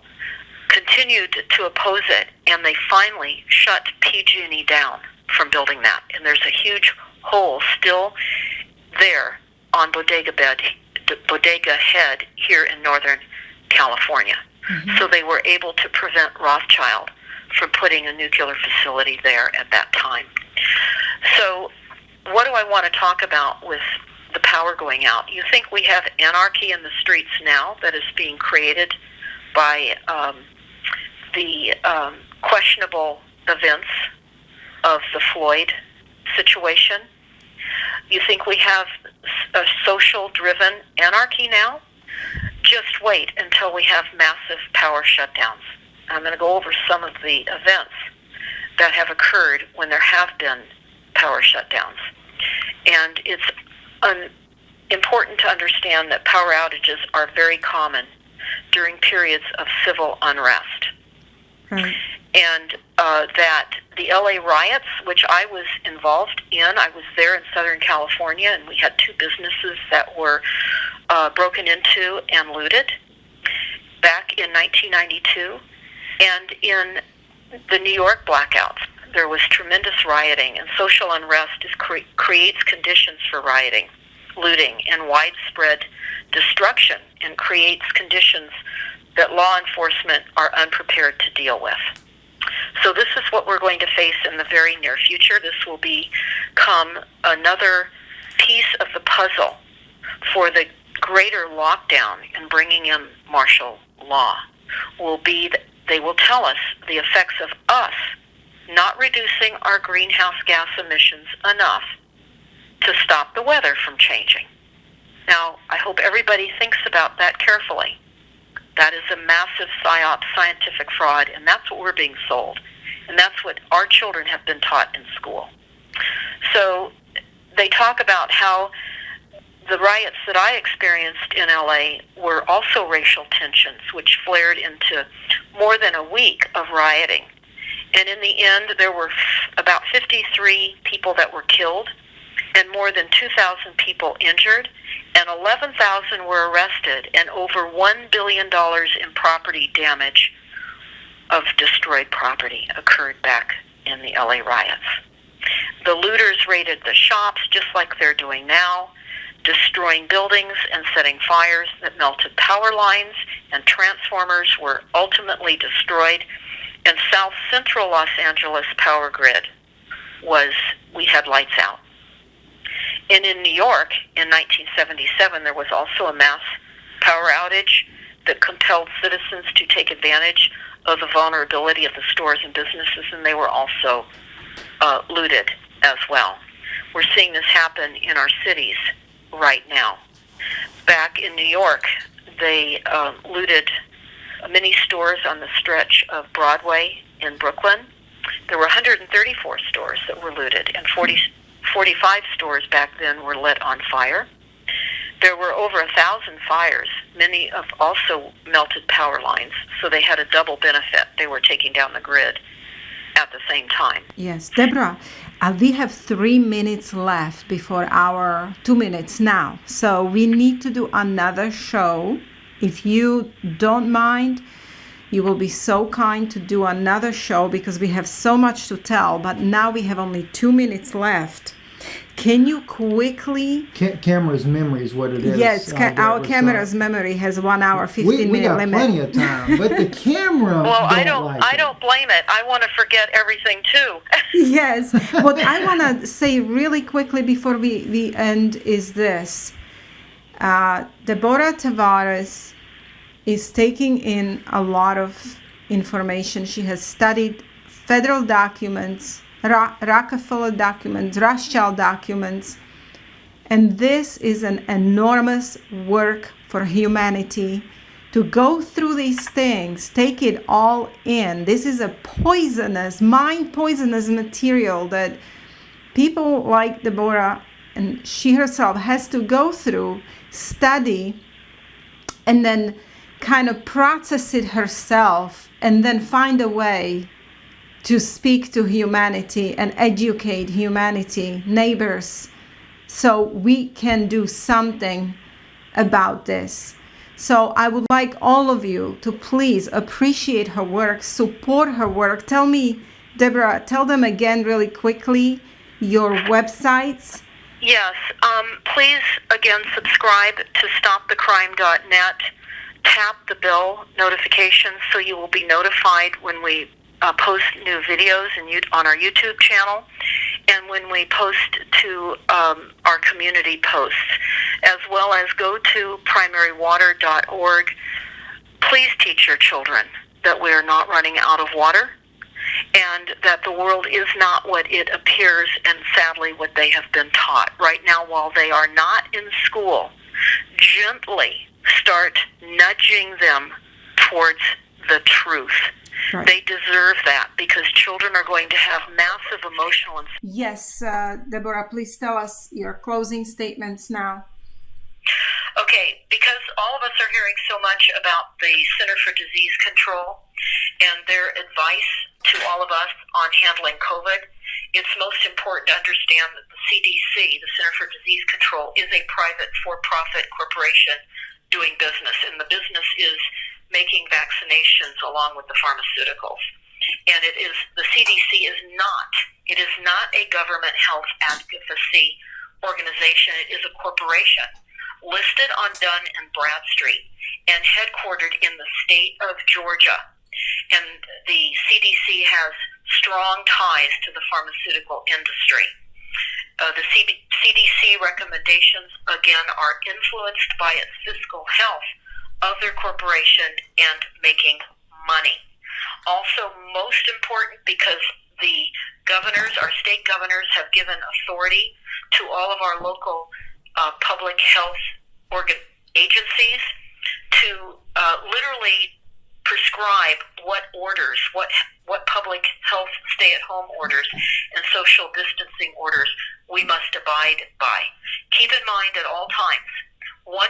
continued to oppose it, and they finally shut PG&E down from building that. And there's a huge hole still there on Bodega Head here in Northern California. Mm-hmm. So they were able to prevent Rothschild from putting a nuclear facility there at that time. So what do I want to talk about with the power going out? You think we have anarchy in the streets now that is being created by the questionable events of the Floyd situation? You think we have a social-driven anarchy now? Just wait until we have massive power shutdowns. I'm going to go over some of the events that have occurred when there have been power shutdowns. And it's important to understand that power outages are very common during periods of civil unrest. Right. And that the LA riots, which I was involved in, I was there in Southern California, and we had 2 businesses that were broken into and looted back in 1992. And in the New York blackouts, there was tremendous rioting, and social unrest creates conditions for rioting, looting, and widespread destruction, and creates conditions that law enforcement are unprepared to deal with. So this is what we're going to face in the very near future. This will become another piece of the puzzle for the greater lockdown and bringing in martial law. They will tell us the effects of us not reducing our greenhouse gas emissions enough to stop the weather from changing. Now, I hope everybody thinks about that carefully. That is a massive psyop, scientific fraud, and that's what we're being sold. And that's what our children have been taught in school. So they talk about how the riots that I experienced in LA were also racial tensions, which flared into more than a week of rioting. And in the end, there were about 53 people that were killed and more than 2,000 people injured, and 11,000 were arrested, and over $1 billion in property damage of destroyed property occurred back in the LA riots. The looters raided the shops just like they're doing now, destroying buildings and setting fires that melted power lines, and transformers were ultimately destroyed. And South Central Los Angeles power grid we had lights out. And in New York, in 1977, there was also a mass power outage that compelled citizens to take advantage of the vulnerability of the stores and businesses, and they were also looted as well. We're seeing this happen in our cities right now. Back in New York, they looted many stores on the stretch of Broadway in Brooklyn. There were 134 stores that were looted, and 45 stores back then were lit on fire. There were over 1,000 fires. Many have also melted power lines, so they had a double benefit. They were taking down the grid at the same time. Yes, Deborah, we have 3 minutes left before our 2 minutes now. So we need to do another show. If you don't mind, you will be so kind to do another show because we have so much to tell, but now we have only 2 minutes left. Can you quickly... Camera's memory is what it is. Yes, our camera's memory has 1 hour, 15 minute limit. We got plenty of time, but the camera I don't blame it. I want to forget everything too. Yes, what I want to say really quickly before we end is this. Deborah Tavares is taking in a lot of information. She has studied federal documents, Rockefeller documents, Rothschild documents, and this is an enormous work for humanity to go through these things, take it all in. This is a mind-poisonous material that people like Deborah and she herself has to go through, study, and then kind of process it herself, and then find a way to speak to humanity and educate humanity, neighbors, so we can do something about this. So I would like all of you to please appreciate her work, support her work. Tell me, Deborah, tell them again really quickly your websites. Yes, please again subscribe to stopthecrime.net. Tap the bell notifications so you will be notified when we post new videos on our YouTube channel, and when we post to our community posts, as well as go to primarywater.org. Please teach your children that we are not running out of water, and that the world is not what it appears, and sadly what they have been taught. Right now, while they are not in school, gently start nudging them towards the truth. Right. They deserve that, because children are going to have massive emotional... Yes, Deborah, please tell us your closing statements now. Okay, because all of us are hearing so much about the Center for Disease Control, And their advice to all of us on handling COVID, it's most important to understand that the CDC, the Center for Disease Control, is a private for-profit corporation doing business, and the business is making vaccinations along with the pharmaceuticals. And the CDC is not a government health advocacy organization. It is a corporation listed on Dun and Bradstreet and headquartered in the state of Georgia. And the CDC has strong ties to the pharmaceutical industry. The CDC recommendations, again, are influenced by its fiscal health of their corporation and making money. Also, most important, because the governors, our state governors, have given authority to all of our local public health agencies to literally prescribe what orders, what public health stay-at-home orders and social distancing orders we must abide by. Keep in mind at all times, 100%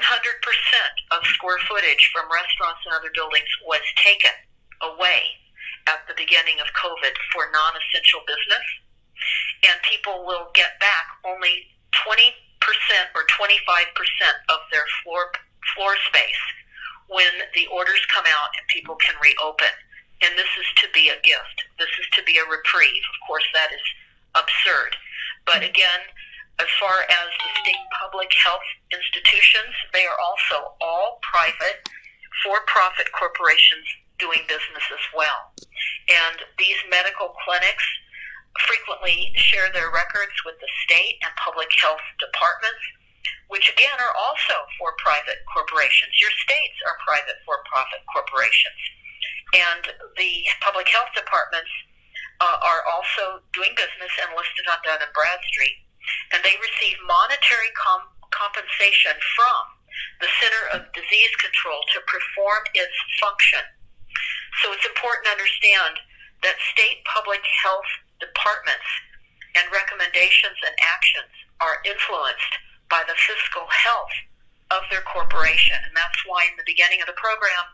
of square footage from restaurants and other buildings was taken away at the beginning of COVID for non-essential business, and people will get back only 20% or 25% of their floor space when the orders come out and people can reopen. And this is to be a gift. This is to be a reprieve. Of course, that is absurd. But again, as far as the state public health institutions, they are also all private, for-profit corporations doing business as well. And these medical clinics frequently share their records with the state and public health departments, which again are also for-profit corporations. Your states are private for-profit corporations. And the public health departments are also doing business and listed on Dun and Bradstreet. And they receive monetary compensation from the Center of Disease Control to perform its function. So it's important to understand that state public health departments and recommendations and actions are influenced by the fiscal health of their corporation. And that's why in the beginning of the program,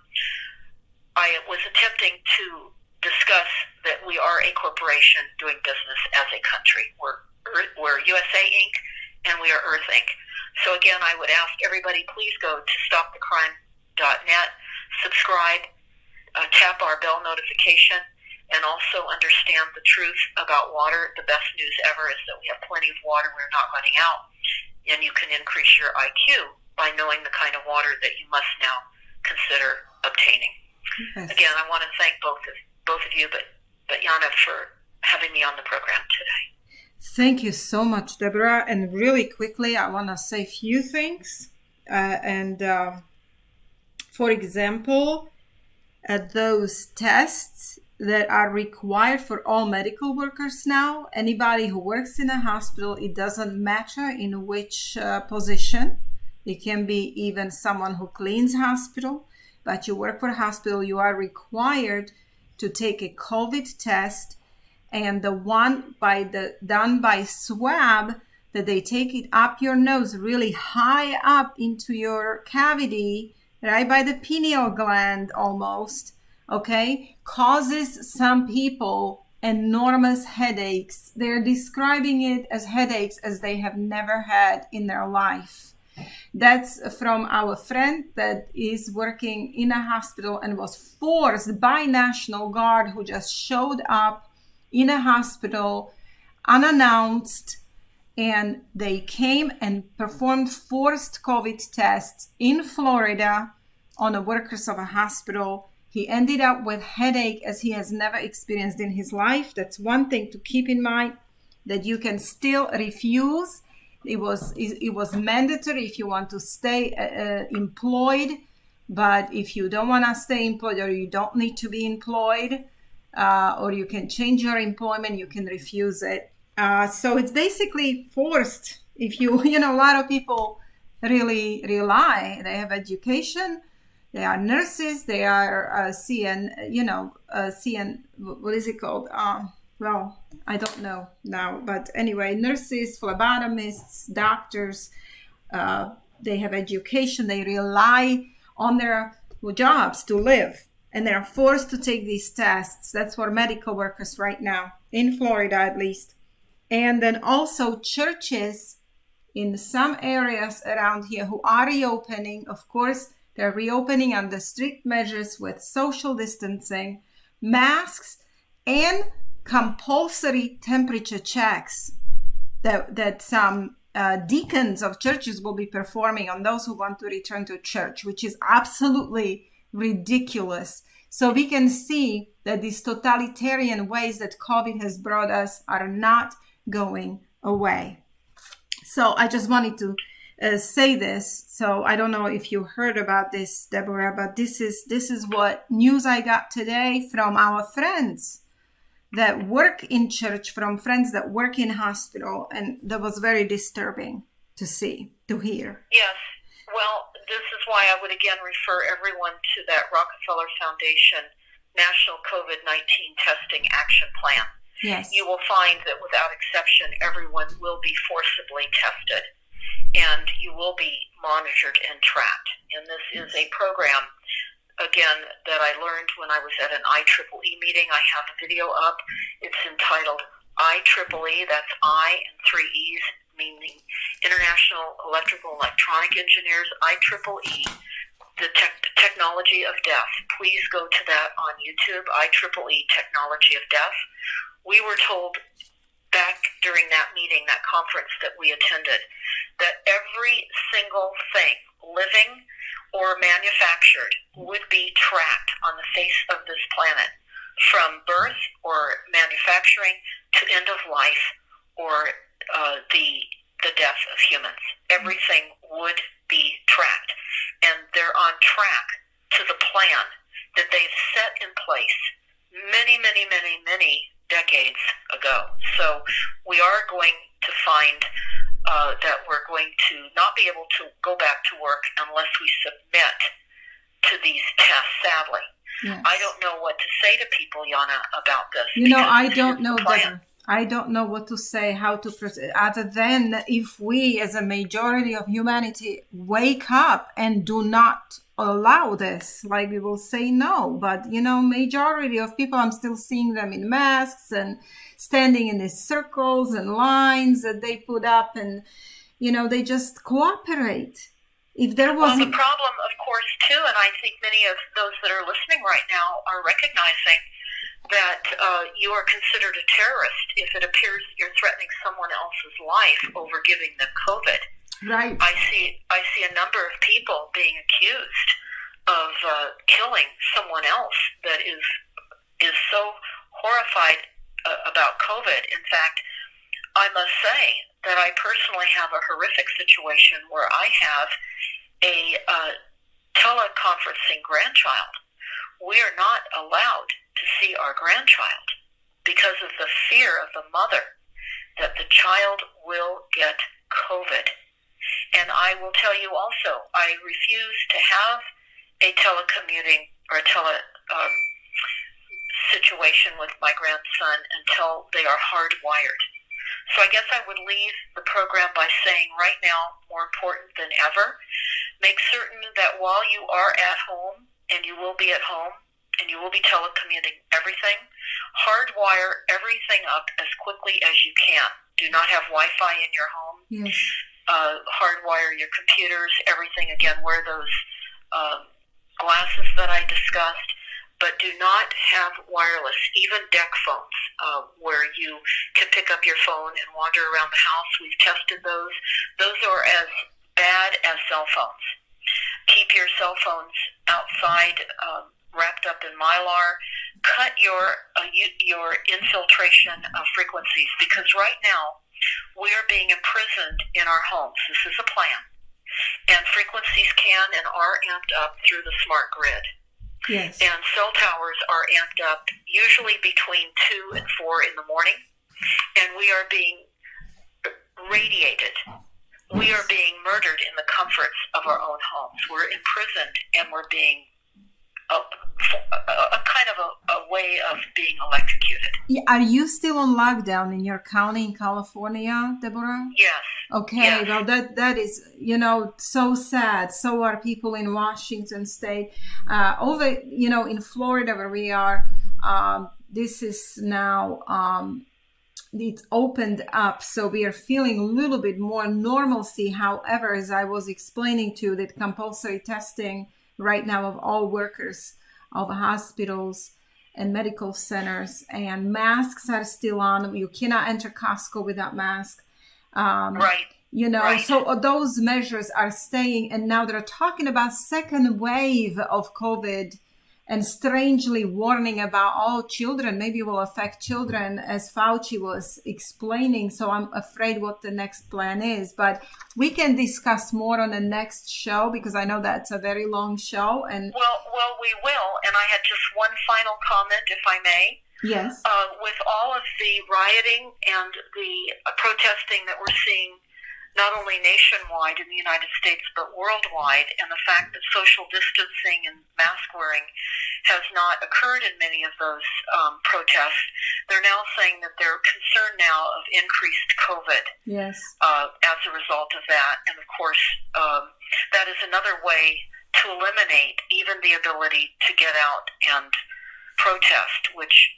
I was attempting to discuss that we are a corporation doing business as a country. We're USA Inc. and we are Earth Inc. So again, I would ask everybody, please go to stopthecrime.net, subscribe, tap our bell notification, and also understand the truth about water. The best news ever is that we have plenty of water. We're not running out. And you can increase your IQ by knowing the kind of water that you must now consider obtaining. Yes. Again, I want to thank both of you, but Yana, for having me on the program today. Thank you so much, Deborah. And really quickly, I want to say a few things. For example, those tests that are required for all medical workers now, anybody who works in a hospital, it doesn't matter in which position. It can be even someone who cleans hospital, but you work for a hospital, you are required to take a COVID test, and the one done by swab, that they take it up your nose, really high up into your cavity, right by the pineal gland almost, okay, causes some people enormous headaches. They're describing it as headaches as they have never had in their life. That's from our friend that is working in a hospital and was forced by National Guard, who just showed up in a hospital unannounced, and they came and performed forced COVID tests in Florida on the workers of a hospital. He ended up with headache as he has never experienced in his life. That's one thing to keep in mind, that you can still refuse. It was mandatory if you want to stay employed, but if you don't want to stay employed or you don't need to be employed, or you can change your employment, you can refuse it. So it's basically forced. If you a lot of people really rely, they have education, they are nurses, they are what is it called? Well, I don't know now, but anyway, nurses, phlebotomists, doctors, they have education, they rely on their jobs to live. and they're forced to take these tests. That's for medical workers right now, in Florida at least. And then also churches in some areas around here who are reopening. Of course, they're reopening under strict measures with social distancing, masks, and compulsory temperature checks that some deacons of churches will be performing on those who want to return to church, which is absolutely ridiculous. So we can see that these totalitarian ways that COVID has brought us are not going away. So I just wanted to say this. So I don't know if you heard about this, Deborah, but this is what news I got today from our friends that work in church, from friends that work in hospital, and that was very disturbing to see, to hear. Yes. Well, this is why I would again refer everyone to that Rockefeller Foundation National COVID-19 Testing Action Plan. Yes. You will find that without exception, everyone will be forcibly tested, and you will be monitored and tracked. And this is a program, again, that I learned when I was at an IEEE meeting. I have a video up. It's entitled IEEE, that's I and 3 E's, meaning International Electrical and Electronic Engineers, IEEE, the Technology of Death. Please go to that on YouTube, IEEE Technology of Death. We were told back during that meeting, that conference that we attended, that every single thing, living or manufactured, would be tracked on the face of this planet, from birth or manufacturing to end of life or the death of humans. Everything would be tracked, and they're on track to the plan that they've set in place many decades ago. So we are going to find that we're going to not be able to go back to work unless we submit to these tests, sadly. Yes. I don't know what to say to people, Yana, about this. I don't know, Deborah. I don't know what to say, how to proceed, other than if we as a majority of humanity wake up and do not allow this, like we will say no. But, majority of people, I'm still seeing them in masks and standing in these circles and lines that they put up, and, they just cooperate. If there was the problem, of course, too, and I think many of those that are listening right now are recognizing that you are considered a terrorist if it appears you're threatening someone else's life over giving them COVID. Right. I see a number of people being accused of killing someone else that is so horrified about COVID. In fact, I must say that I personally have a horrific situation where I have a teleconferencing grandchild. We are not allowed to see our grandchild because of the fear of the mother that the child will get COVID. And I will tell you also, I refuse to have a telecommuting or situation with my grandson until they are hardwired. So I guess I would leave the program by saying right now, more important than ever, make certain that while you are at home, and you will be at home, and you will be telecommuting everything, hardwire everything up as quickly as you can. Do not have Wi-Fi in your home. Yes. Hardwire your computers, everything. Again, wear those glasses that I discussed, but do not have wireless, even deck phones, where you can pick up your phone and wander around the house. We've tested those. Those are as bad as cell phones. Keep your cell phones outside, wrapped up in Mylar. Cut your infiltration of frequencies, because right now we are being imprisoned in our homes. This is a plan. And frequencies can and are amped up through the smart grid. Yes. And cell towers are amped up usually between 2 and 4 in the morning. And we are being radiated. We are being murdered in the comforts of our own homes. We're imprisoned, and we're being a kind of a a way of being electrocuted. Yeah, are you still on lockdown in your county in California, Deborah? Yes. Okay, Yes. well, that is, so sad. So are people in Washington State. Over, in Florida where we are, this is now, it's opened up. So we are feeling a little bit more normalcy. However, as I was explaining to you, that compulsory testing right now of all workers of hospitals and medical centers, and masks are still on. You cannot enter Costco without mask. Right. Right. So those measures are staying, and now they're talking about second wave of COVID, and strangely warning about all children, maybe will affect children, as Fauci was explaining. So I'm afraid what the next plan is, but we can discuss more on the next show, because I know that's a very long show. And well, we will. And I had just one final comment, if I may. Yes. With all of the rioting and the protesting that we're seeing, not only nationwide in the United States, but worldwide, and the fact that social distancing and mask wearing has not occurred in many of those protests, they're now saying that they're concerned now of increased COVID. Yes. As a result of that. And of course, that is another way to eliminate even the ability to get out and protest, which...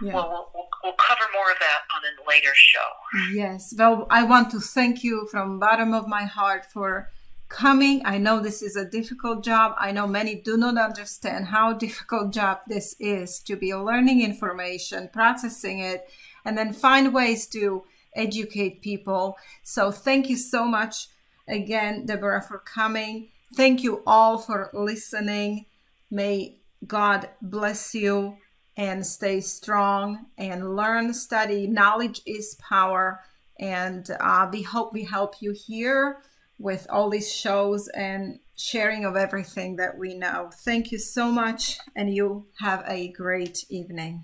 Yeah. Well, we'll cover more of that on a later show. Yes. Well, I want to thank you from the bottom of my heart for coming. I know this is a difficult job. I know many do not understand how difficult job this is, to be learning information, processing it, and then find ways to educate people. So thank you so much again, Deborah, for coming. Thank you all for listening. May God bless you. And stay strong and learn, study. Knowledge is power. And we hope we help you here with all these shows and sharing of everything that we know. Thank you so much. And you have a great evening.